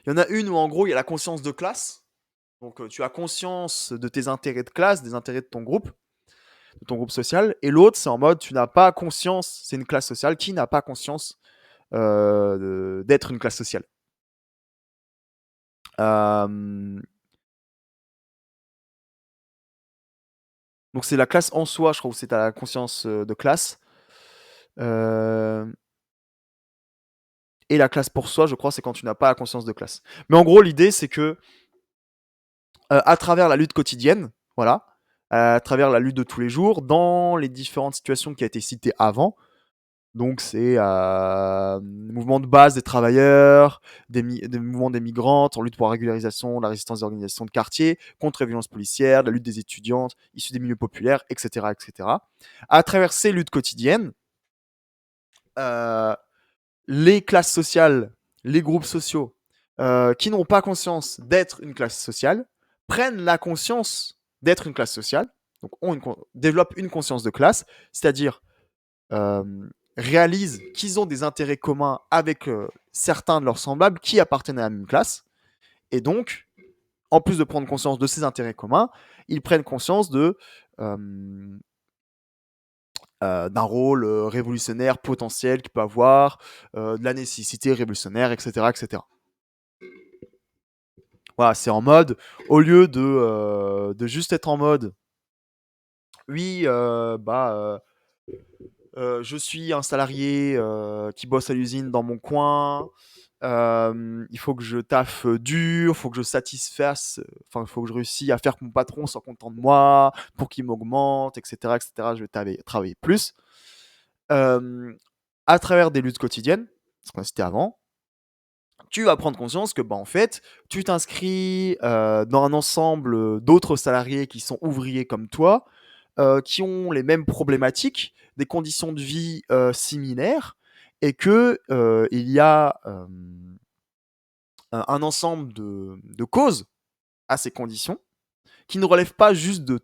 Il y en a une où en gros il y a la conscience de classe. Donc tu as conscience de tes intérêts de classe, des intérêts de ton groupe social. Et l'autre, c'est en mode tu n'as pas conscience, c'est une classe sociale qui n'a pas conscience d'être une classe sociale. Euh, donc c'est la classe en soi, je crois, où c'est à la conscience de classe. Euh, et la classe pour soi, je crois, c'est quand tu n'as pas la conscience de classe. Mais en gros, l'idée, c'est que à travers la lutte quotidienne, voilà, à travers la lutte de tous les jours, dans les différentes situations qui ont été citées avant. Donc c'est mouvement de base des travailleurs, des mouvements des migrantes, en lutte pour la régularisation, la résistance des organisations de quartier, contre les violences policières, la lutte des étudiantes, issues des milieux populaires, etc. etc. À travers ces luttes quotidiennes, euh, les classes sociales, les groupes sociaux qui n'ont pas conscience d'être une classe sociale, prennent la conscience d'être une classe sociale, donc développent une conscience de classe, c'est-à-dire euh, réalisent qu'ils ont des intérêts communs avec certains de leurs semblables qui appartiennent à la même classe, et donc, en plus de prendre conscience de ces intérêts communs, ils prennent conscience d'un rôle révolutionnaire potentiel qu'il peut avoir, de la nécessité révolutionnaire, etc. etc. Voilà, c'est en mode, au lieu de juste être en mode, oui, je suis un salarié qui bosse à l'usine dans mon coin, il faut que je taffe dur, il faut que je satisfasse, enfin, il faut que je réussisse à faire que mon patron soit content de moi, pour qu'il m'augmente, etc., etc. Je vais travailler plus. Euh, à travers des luttes quotidiennes, ce qu'on a cité avant, tu vas prendre conscience que, bah, en fait, tu t'inscris dans un ensemble d'autres salariés qui sont ouvriers comme toi, qui ont les mêmes problématiques, des conditions de vie similaires, et que il y a un ensemble de causes à ces conditions qui ne relèvent pas juste de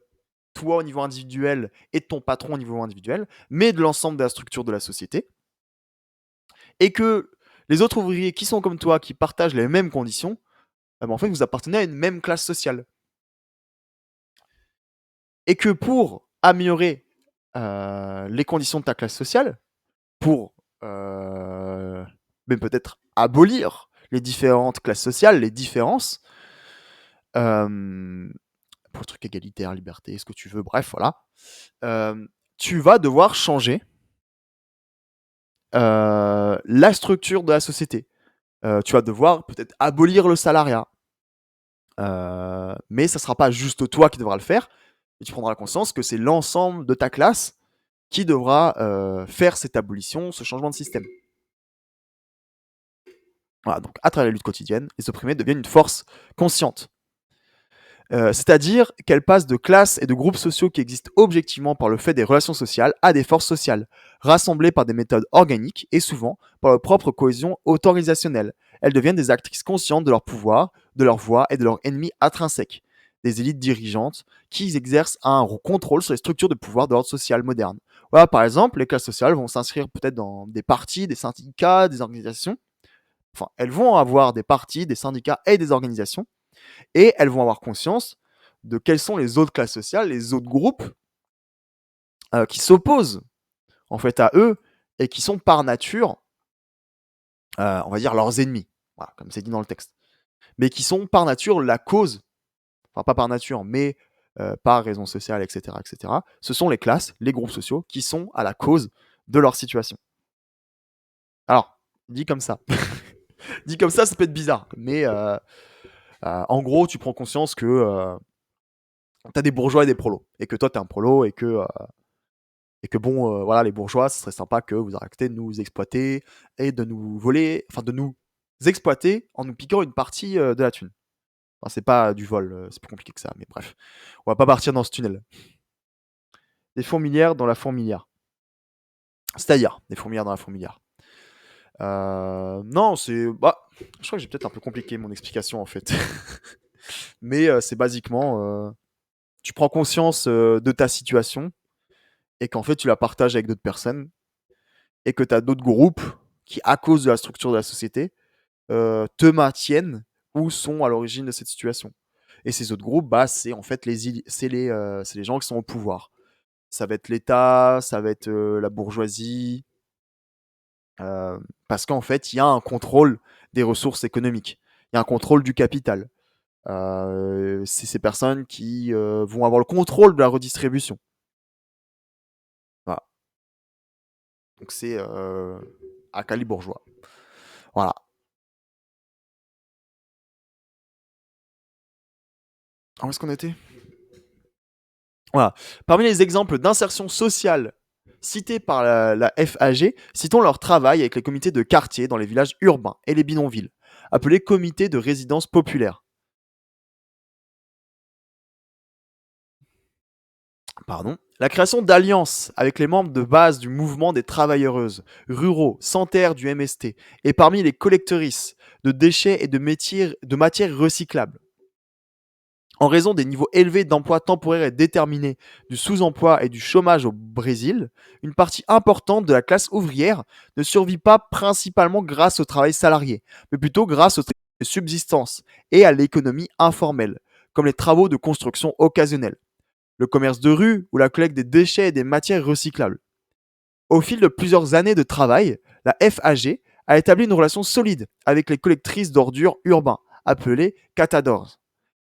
toi au niveau individuel et de ton patron au niveau individuel, mais de l'ensemble de la structure de la société, et que les autres ouvriers qui sont comme toi, qui partagent les mêmes conditions, en fait, vous appartenez à une même classe sociale. Et que pour améliorer les conditions de ta classe sociale, pour même peut-être abolir les différentes classes sociales, les différences, euh, pour le truc égalitaire, liberté, ce que tu veux, bref, voilà, tu vas devoir changer la structure de la société. Tu vas devoir peut-être abolir le salariat. Mais ça ne sera pas juste toi qui devras le faire. Et tu prendras conscience que c'est l'ensemble de ta classe qui devra faire cette abolition, ce changement de système. Voilà, donc à travers la lutte quotidienne, les opprimés deviennent une force consciente. C'est-à-dire qu'elle passe de classes et de groupes sociaux qui existent objectivement par le fait des relations sociales à des forces sociales, rassemblées par des méthodes organiques et souvent par leur propre cohésion auto-organisationnelle. Elles deviennent des actrices conscientes de leur pouvoir, de leur voix et de leurs ennemis intrinsèques. Des élites dirigeantes qui exercent un contrôle sur les structures de pouvoir de l'ordre social moderne. Voilà, par exemple, les classes sociales vont s'inscrire peut-être dans des partis, des syndicats, des organisations. Enfin, elles vont avoir des partis, des syndicats et des organisations et elles vont avoir conscience de quelles sont les autres classes sociales, les autres groupes qui s'opposent en fait à eux et qui sont par nature, on va dire, leurs ennemis, voilà, comme c'est dit dans le texte, mais qui sont par nature la cause, enfin pas par nature, mais par raison sociale, etc., etc. Ce sont les classes, les groupes sociaux qui sont à la cause de leur situation. Alors, dit comme ça, dit comme ça peut être bizarre, mais en gros, tu prends conscience que t'as des bourgeois et des prolos, et que toi t'es un prolo, et que bon, voilà, les bourgeois, ce serait sympa que vous arrêtez de nous exploiter et de nous voler, enfin de nous exploiter en nous piquant une partie de la thune. Enfin, c'est pas du vol, c'est plus compliqué que ça, mais bref. On va pas partir dans ce tunnel. Des fourmilières dans la fourmilière. C'est-à-dire des fourmilières dans la fourmilière. Non, je crois que j'ai peut-être un peu compliqué mon explication en fait. Mais c'est basiquement, tu prends conscience de ta situation et qu'en fait tu la partages avec d'autres personnes et que tu as d'autres groupes qui, à cause de la structure de la société, te maintiennent ou sont à l'origine de cette situation. Et ces autres groupes, bah, c'est en fait c'est les gens qui sont au pouvoir. Ça va être l'État, ça va être la bourgeoisie, parce qu'en fait, il y a un contrôle des ressources économiques. Il y a un contrôle du capital. C'est ces personnes qui vont avoir le contrôle de la redistribution. Voilà. Donc c'est à calibre bourgeois. Voilà. Où est-ce qu'on était? Voilà. Parmi les exemples d'insertion sociale cités par la FAG, citons leur travail avec les comités de quartier dans les villages urbains et les bidonvilles, appelés comités de résidence populaire. Pardon. La création d'alliances avec les membres de base du mouvement des travailleuses, ruraux, sanitaires du MST, et parmi les collectrices de déchets et de matières recyclables. En raison des niveaux élevés d'emploi temporaire et déterminé, du sous-emploi et du chômage au Brésil, une partie importante de la classe ouvrière ne survit pas principalement grâce au travail salarié, mais plutôt grâce au travail de subsistance et à l'économie informelle, comme les travaux de construction occasionnels, le commerce de rue ou la collecte des déchets et des matières recyclables. Au fil de plusieurs années de travail, la FAG a établi une relation solide avec les collectrices d'ordures urbains, appelées catadores.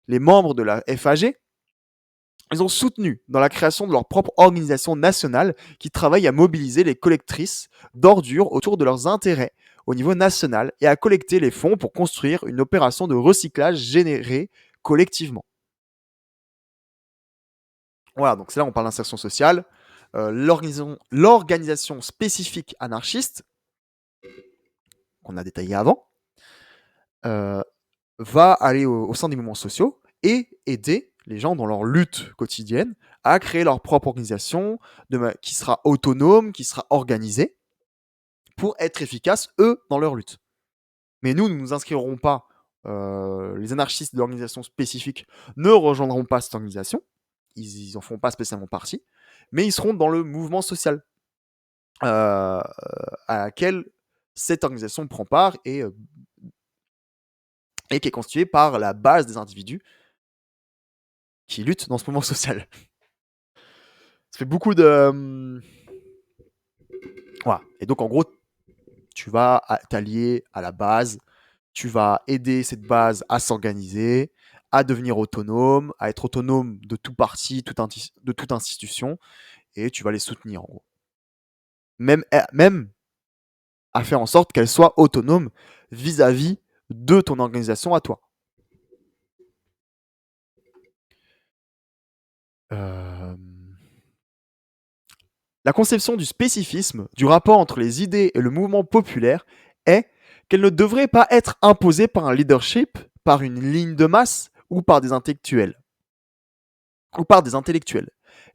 Les membres de la FAG, ils ont soutenu dans la création de leur propre organisation nationale qui travaille à mobiliser les collectrices d'ordures autour de leurs intérêts au niveau national et à collecter les fonds pour construire une opération de recyclage générée collectivement. Voilà, donc c'est là on parle d'insertion sociale. L'organisation spécifique anarchiste, qu'on a détaillé avant, euh, va aller au sein des mouvements sociaux et aider les gens dans leur lutte quotidienne à créer leur propre organisation qui sera autonome, qui sera organisée pour être efficaces, eux, dans leur lutte. Mais nous ne nous inscrirons pas, les anarchistes de l'organisation spécifique ne rejoindront pas cette organisation, ils n'en font pas spécialement partie, mais ils seront dans le mouvement social à laquelle cette organisation prend part et qui est constituée par la base des individus qui luttent dans ce mouvement social. Ça fait beaucoup de. Voilà. Et donc, en gros, tu vas t'allier à la base, tu vas aider cette base à s'organiser, à devenir autonome, à être autonome de tout parti, de toute institution, et tu vas les soutenir, en gros. Même à faire en sorte qu'elle soit autonome vis-à-vis de ton organisation à toi. Euh, La conception du spécifisme, du rapport entre les idées et le mouvement populaire est qu'elle ne devrait pas être imposée par un leadership, par une ligne de masse ou par des intellectuels.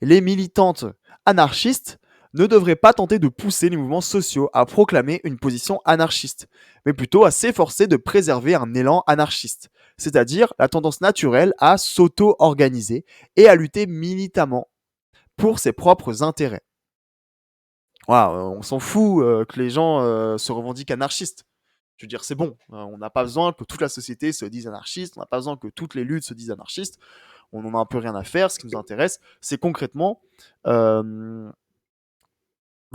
Les militantes anarchistes ne devraient pas tenter de pousser les mouvements sociaux à proclamer une position anarchiste, mais plutôt à s'efforcer de préserver un élan anarchiste, c'est-à-dire la tendance naturelle à s'auto-organiser et à lutter militamment pour ses propres intérêts. Voilà, on s'en fout que les gens se revendiquent anarchistes. Je veux dire, c'est bon. On n'a pas besoin que toute la société se dise anarchiste. On n'a pas besoin que toutes les luttes se disent anarchistes. On n'en a un peu rien à faire. Ce qui nous intéresse, c'est concrètement,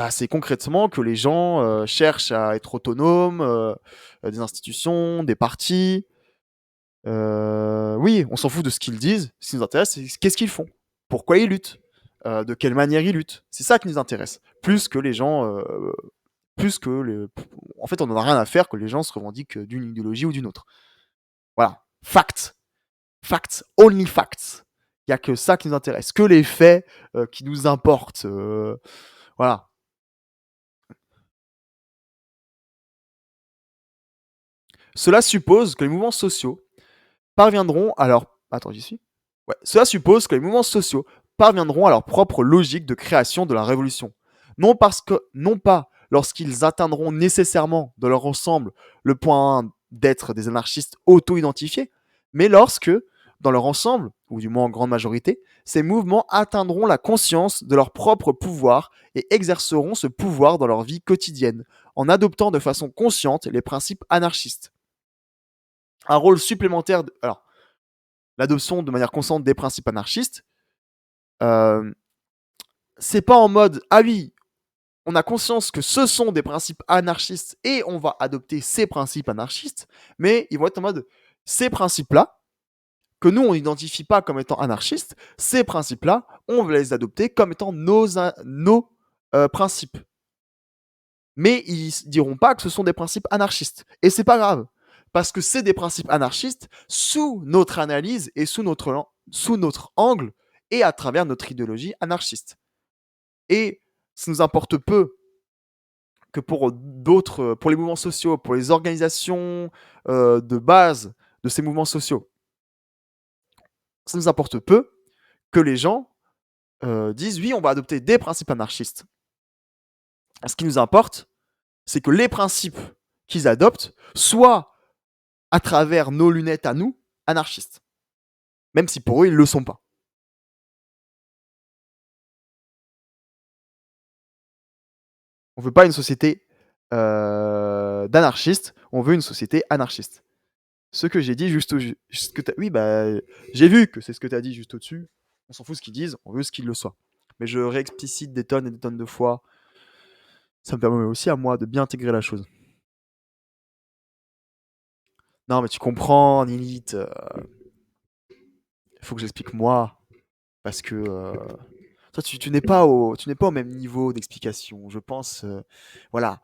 c'est concrètement que les gens cherchent à être autonomes des institutions, des partis. Oui, on s'en fout de ce qu'ils disent. Ce qui nous intéresse, c'est qu'est-ce qu'ils font, pourquoi ils luttent, de quelle manière ils luttent. C'est ça qui nous intéresse, plus que les gens plus que en fait, on n'en a rien à faire que les gens se revendiquent d'une idéologie ou d'une autre. Voilà. Facts. Facts. Only facts. Il n'y a que ça qui nous intéresse. Que les faits qui nous importent. Voilà. Cela suppose que les mouvements sociaux parviendront à leur... Attends, j'y suis. Ouais. Cela suppose que les mouvements sociaux parviendront à leur propre logique de création de la révolution. Non pas lorsqu'ils atteindront nécessairement de leur ensemble le point d'être des anarchistes auto-identifiés, mais lorsque, dans leur ensemble, ou du moins en grande majorité, ces mouvements atteindront la conscience de leur propre pouvoir et exerceront ce pouvoir dans leur vie quotidienne, en adoptant de façon consciente les principes anarchistes. Un rôle supplémentaire... Alors, l'adoption de manière constante des principes anarchistes, euh, c'est pas en mode ah oui, on a conscience que ce sont des principes anarchistes et on va adopter ces principes anarchistes, mais ils vont être en mode ces principes-là, que nous on n'identifie pas comme étant anarchistes, ces principes-là, on va les adopter comme étant nos principes. Mais ils diront pas que ce sont des principes anarchistes. Et c'est pas grave, parce que c'est des principes anarchistes sous notre analyse et sous notre angle et à travers notre idéologie anarchiste. Et ça nous importe peu que pour d'autres, pour les mouvements sociaux, pour les organisations de base de ces mouvements sociaux, ça nous importe peu que les gens disent oui, on va adopter des principes anarchistes. Ce qui nous importe, c'est que les principes qu'ils adoptent soient, à travers nos lunettes à nous, anarchistes. Même si pour eux, ils ne le sont pas. On ne veut pas une société d'anarchistes, on veut une société anarchiste. Ce que j'ai dit juste au... Oui, bah, j'ai vu que c'est ce que tu as dit juste au-dessus. On s'en fout ce qu'ils disent, on veut ce qu'ils le soient. Mais je réexplicite des tonnes et des tonnes de fois. Ça me permet aussi à moi de bien intégrer la chose. Non, mais tu comprends, Nilith. Il faut que j'explique moi. Parce que toi, tu n'es pas au même niveau d'explication. Je pense, voilà,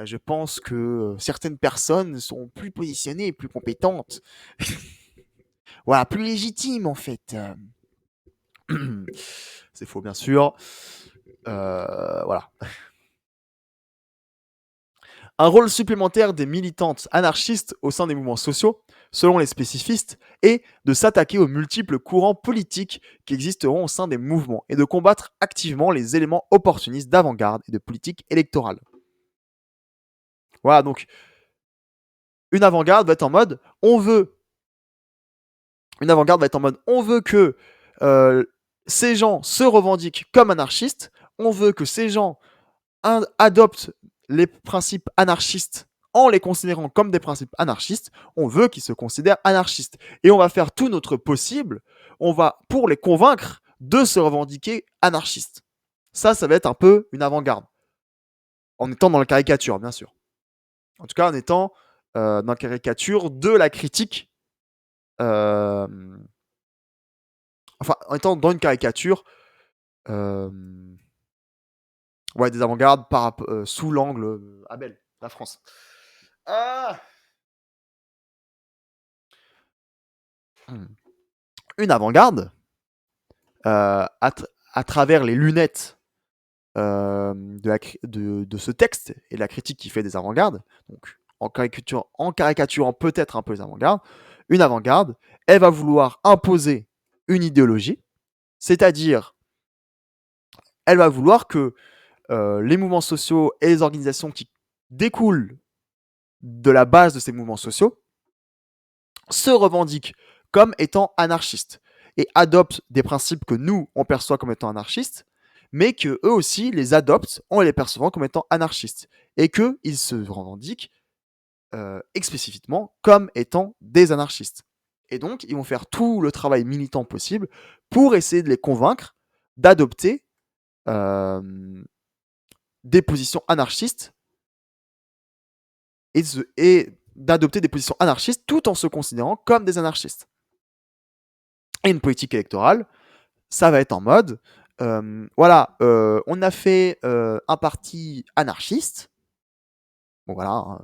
je pense que certaines personnes sont plus positionnées et plus compétentes. Voilà, plus légitimes en fait. C'est faux, bien sûr. Voilà. Un rôle supplémentaire des militantes anarchistes au sein des mouvements sociaux, selon les spécifistes, est de s'attaquer aux multiples courants politiques qui existeront au sein des mouvements et de combattre activement les éléments opportunistes d'avant-garde et de politique électorale. Voilà, donc une avant-garde va être en mode on veut. Une avant-garde va être en mode on veut que ces gens se revendiquent comme anarchistes, on veut que ces gens adoptent les principes anarchistes en les considérant comme des principes anarchistes, on veut qu'ils se considèrent anarchistes. Et on va faire tout notre possible, on va pour les convaincre de se revendiquer anarchistes. Ça va être un peu une avant-garde. En étant dans la caricature, bien sûr. En tout cas, en étant dans la caricature de la critique. Enfin, en étant dans une caricature ouais, des avant-gardes sous l'angle Abel, la France. Ah Une avant-garde, à travers les lunettes de ce texte et de la critique qui fait des avant-gardes, donc en caricaturant peut-être un peu les avant-gardes, une avant-garde, elle va vouloir imposer une idéologie, c'est-à-dire, elle va vouloir que les mouvements sociaux et les organisations qui découlent de la base de ces mouvements sociaux se revendiquent comme étant anarchistes et adoptent des principes que nous, on perçoit comme étant anarchistes, mais que eux aussi les adoptent en les percevant comme étant anarchistes et qu'ils se revendiquent explicitement comme étant des anarchistes. Et donc, ils vont faire tout le travail militant possible pour essayer de les convaincre d'adopter des positions anarchistes et d'adopter des positions anarchistes tout en se considérant comme des anarchistes. Et une politique électorale, ça va être en mode, voilà, on a fait un parti anarchiste, bon voilà, hein,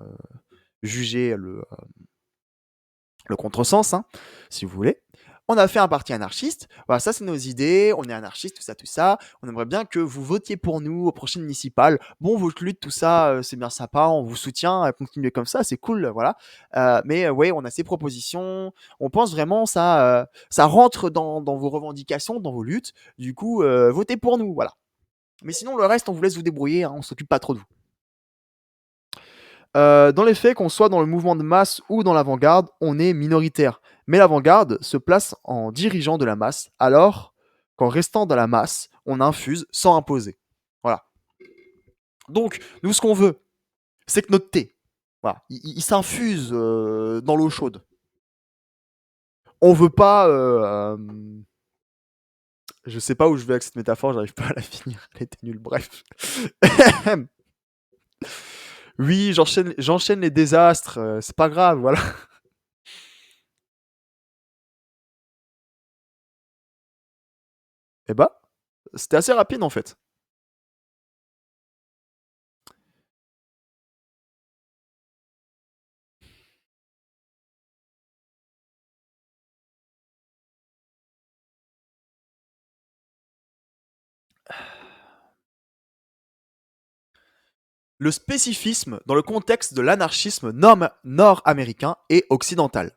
jugez le contresens, hein, si vous voulez. on a fait un parti anarchiste, voilà, ça c'est nos idées, on est anarchistes, tout ça, on aimerait bien que vous votiez pour nous aux prochaines municipales. Bon, votre lutte, tout ça, c'est bien sympa, on vous soutient, continuez comme ça, c'est cool, voilà. Mais ouais, on a ces propositions, on pense vraiment ça rentre dans vos revendications, dans vos luttes, du coup, votez pour nous, voilà. Mais sinon, le reste, on vous laisse vous débrouiller, hein, on s'occupe pas trop de vous. Dans les faits, qu'on soit dans le mouvement de masse ou dans l'avant-garde, on est minoritaire. Mais l'avant-garde se place en dirigeant de la masse, alors qu'en restant dans la masse, on infuse sans imposer. Voilà. Donc, nous, ce qu'on veut, c'est que notre thé, voilà, il s'infuse dans l'eau chaude. On veut pas. Je sais pas où je vais avec cette métaphore, j'arrive pas à la finir. Elle était nulle, bref. Oui, j'enchaîne les désastres, c'est pas grave, voilà. Et bah, c'était assez rapide en fait. Le spécifisme dans le contexte de l'anarchisme nord-américain et occidental.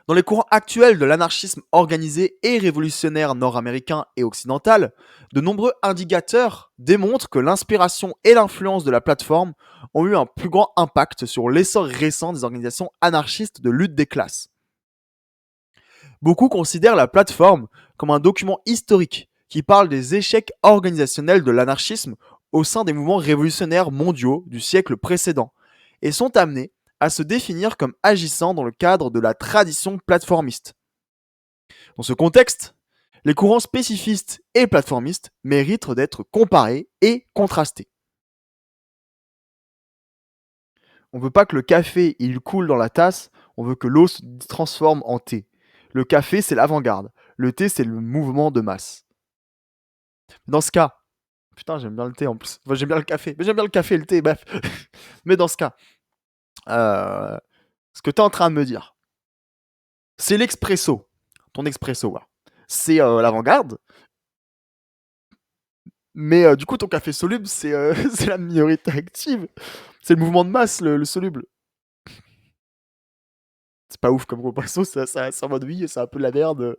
Dans les courants actuels de l'anarchisme organisé et révolutionnaire nord-américain et occidental, de nombreux indicateurs démontrent que l'inspiration et l'influence de la plateforme ont eu un plus grand impact sur l'essor récent des organisations anarchistes de lutte des classes. Beaucoup considèrent la plateforme comme un document historique qui parle des échecs organisationnels de l'anarchisme au sein des mouvements révolutionnaires mondiaux du siècle précédent et sont amenés à se définir comme agissant dans le cadre de la tradition plateformiste. Dans ce contexte, les courants spécifistes et plateformistes méritent d'être comparés et contrastés. On ne veut pas que le café il coule dans la tasse, on veut que l'eau se transforme en thé. Le café, c'est l'avant-garde. Le thé, c'est le mouvement de masse. Dans ce cas, putain, j'aime bien le thé en plus. Enfin, j'aime bien le café. Mais j'aime bien le café et le thé, bref. Mais dans ce cas, ce que tu es en train de me dire, c'est l'expresso. Ton expresso, voilà. C'est l'avant-garde. Mais du coup, ton café soluble, c'est c'est la minorité active. C'est le mouvement de masse, le soluble. C'est pas ouf comme comparaison, c'est en mode oui, c'est un peu de la merde.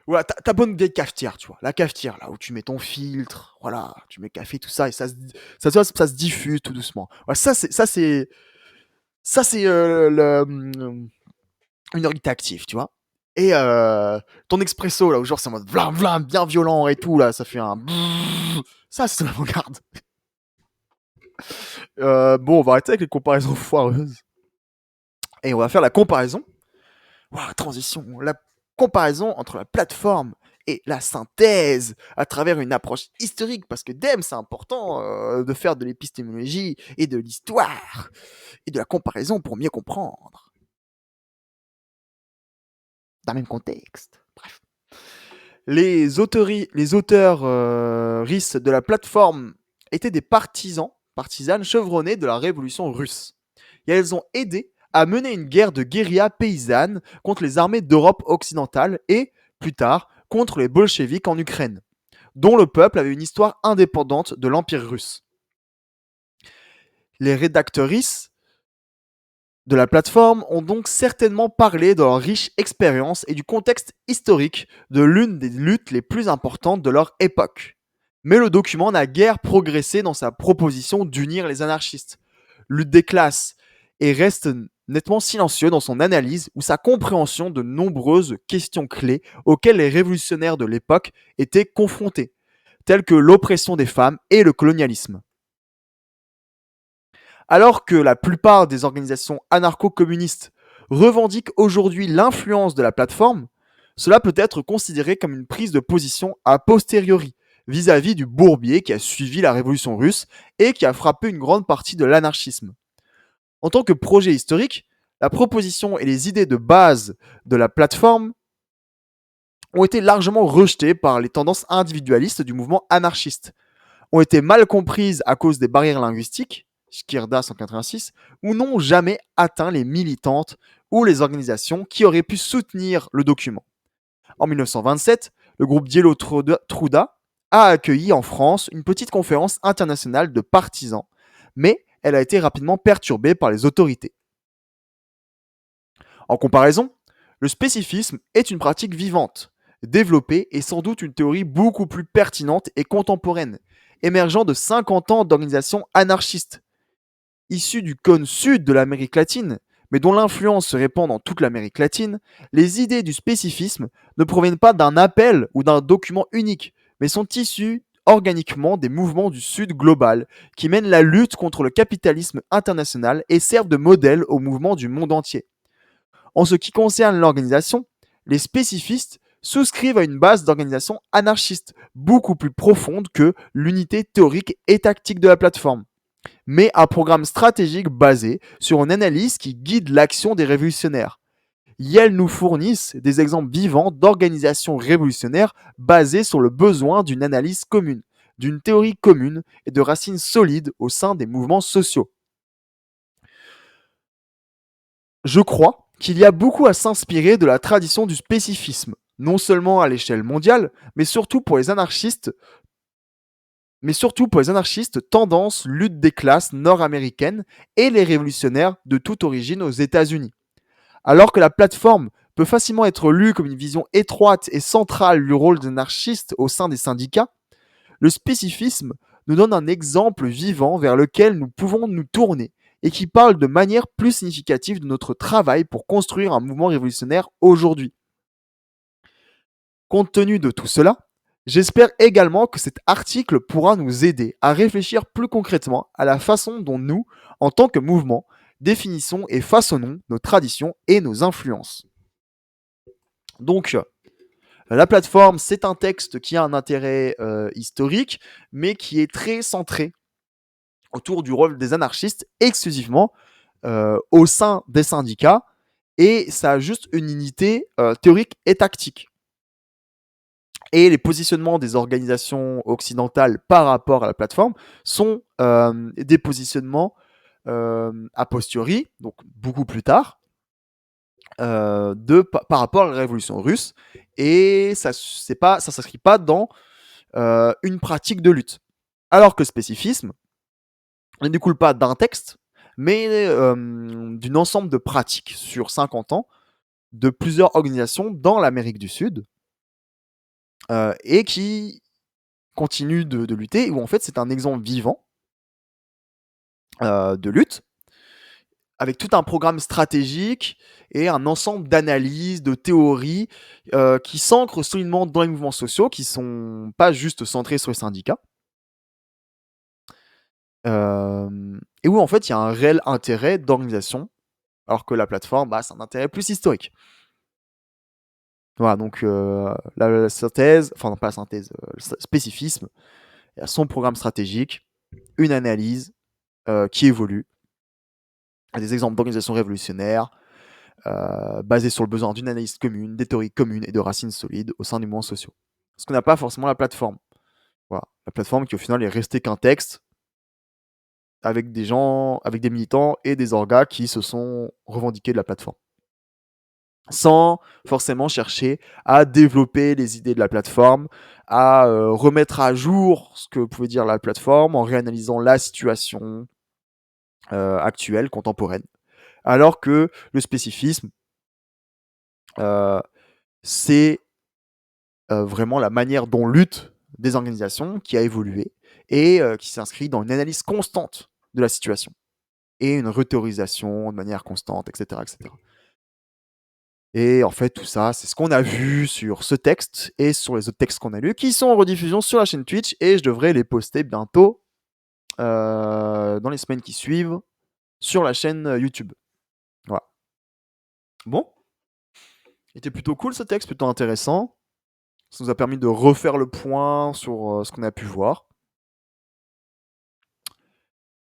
Voilà, ta bonne vieille cafetière, tu vois. La cafetière, là où tu mets ton filtre, voilà, tu mets café, tout ça, et ça se diffuse tout doucement. Voilà, ça c'est une minorité active, tu vois. Et ton expresso, là, où genre c'est en mode vlam vlam, bien violent et tout, là, ça fait un. Ça, c'est l'avant-garde. Bon, on va arrêter avec les comparaisons foireuses. Et on va faire la comparaison. Waouh, transition. La comparaison entre la plateforme et la synthèse à travers une approche historique. Parce que DEM, c'est important de faire de l'épistémologie et de l'histoire et de la comparaison pour mieux comprendre. Dans le même contexte. Bref. Les auteurs de la plateforme étaient des partisanes chevronnés de la révolution russe. Et elles ont aidé à mener une guerre de guérilla paysanne contre les armées d'Europe occidentale et, plus tard, contre les bolcheviks en Ukraine, dont le peuple avait une histoire indépendante de l'Empire russe. Les rédactrices de la plateforme ont donc certainement parlé de leur riche expérience et du contexte historique de l'une des luttes les plus importantes de leur époque. Mais le document n'a guère progressé dans sa proposition d'unir les anarchistes. Lutte des classes et reste nettement silencieux dans son analyse ou sa compréhension de nombreuses questions clés auxquelles les révolutionnaires de l'époque étaient confrontés, telles que l'oppression des femmes et le colonialisme. Alors que la plupart des organisations anarcho-communistes revendiquent aujourd'hui l'influence de la plateforme, cela peut être considéré comme une prise de position a posteriori vis-à-vis du bourbier qui a suivi la révolution russe et qui a frappé une grande partie de l'anarchisme. En tant que projet historique, la proposition et les idées de base de la plateforme ont été largement rejetées par les tendances individualistes du mouvement anarchiste, ont été mal comprises à cause des barrières linguistiques, Skirda 186, ou n'ont jamais atteint les militantes ou les organisations qui auraient pu soutenir le document. En 1927, le groupe Dielo Truda a accueilli en France une petite conférence internationale de partisans, mais elle a été rapidement perturbée par les autorités. En comparaison, le spécifisme est une pratique vivante, développée et sans doute une théorie beaucoup plus pertinente et contemporaine, émergeant de 50 ans d'organisations anarchistes, issues du cône sud de l'Amérique latine, mais dont l'influence se répand dans toute l'Amérique latine. Les idées du spécifisme ne proviennent pas d'un appel ou d'un document unique, mais sont issues organiquement des mouvements du Sud global qui mènent la lutte contre le capitalisme international et servent de modèle aux mouvements du monde entier. En ce qui concerne l'organisation, les spécifistes souscrivent à une base d'organisation anarchiste beaucoup plus profonde que l'unité théorique et tactique de la plateforme, mais un programme stratégique basé sur une analyse qui guide l'action des révolutionnaires. Elles nous fournissent des exemples vivants d'organisations révolutionnaires basées sur le besoin d'une analyse commune, d'une théorie commune et de racines solides au sein des mouvements sociaux. Je crois qu'il y a beaucoup à s'inspirer de la tradition du spécifisme, non seulement à l'échelle mondiale, mais surtout pour les anarchistes tendance lutte des classes nord-américaines et les révolutionnaires de toute origine aux États-Unis. Alors que la plateforme peut facilement être lue comme une vision étroite et centrale du rôle des anarchistes au sein des syndicats, le spécifisme nous donne un exemple vivant vers lequel nous pouvons nous tourner et qui parle de manière plus significative de notre travail pour construire un mouvement révolutionnaire aujourd'hui. Compte tenu de tout cela, j'espère également que cet article pourra nous aider à réfléchir plus concrètement à la façon dont nous, en tant que mouvement, définissons et façonnons nos traditions et nos influences. Donc, la plateforme, c'est un texte qui a un intérêt historique, mais qui est très centré autour du rôle des anarchistes exclusivement au sein des syndicats, et ça a juste une unité théorique et tactique. Et les positionnements des organisations occidentales par rapport à la plateforme sont des positionnements a posteriori, donc beaucoup plus tard, par rapport à la révolution russe, et ça s'inscrit pas dans une pratique de lutte. Alors que le spécifisme ne découle pas d'un texte, mais d'un ensemble de pratiques sur 50 ans de plusieurs organisations dans l'Amérique du Sud, et qui continuent de lutter, où en fait c'est un exemple vivant de lutte, avec tout un programme stratégique et un ensemble d'analyses, de théories qui s'ancrent solidement dans les mouvements sociaux, qui sont pas juste centrés sur les syndicats. Et où en fait il y a un réel intérêt d'organisation, alors que la plateforme, bah, c'est un intérêt plus historique. Voilà, donc la synthèse, enfin non, pas la synthèse, le spécifisme, il y a son programme stratégique, une analyse qui évolue, des exemples d'organisations révolutionnaires, basées sur le besoin d'une analyse commune, des théories communes et de racines solides au sein des mouvements sociaux. Ce qu'on n'a pas forcément la plateforme. Voilà. La plateforme qui au final est restée qu'un texte avec des gens, avec des militants et des orgas qui se sont revendiqués de la plateforme, sans forcément chercher à développer les idées de la plateforme, à remettre à jour ce que pouvait dire la plateforme en réanalysant la situation actuelle, contemporaine. Alors que le spécifisme, c'est vraiment la manière dont luttent des organisations qui a évolué et qui s'inscrit dans une analyse constante de la situation et une rethéorisation de manière constante, etc., etc. Et en fait, tout ça, c'est ce qu'on a vu sur ce texte et sur les autres textes qu'on a lus, qui sont en rediffusion sur la chaîne Twitch, et je devrais les poster bientôt, dans les semaines qui suivent, sur la chaîne YouTube. Voilà. Bon, il était plutôt cool ce texte, plutôt intéressant. Ça nous a permis de refaire le point sur ce qu'on a pu voir.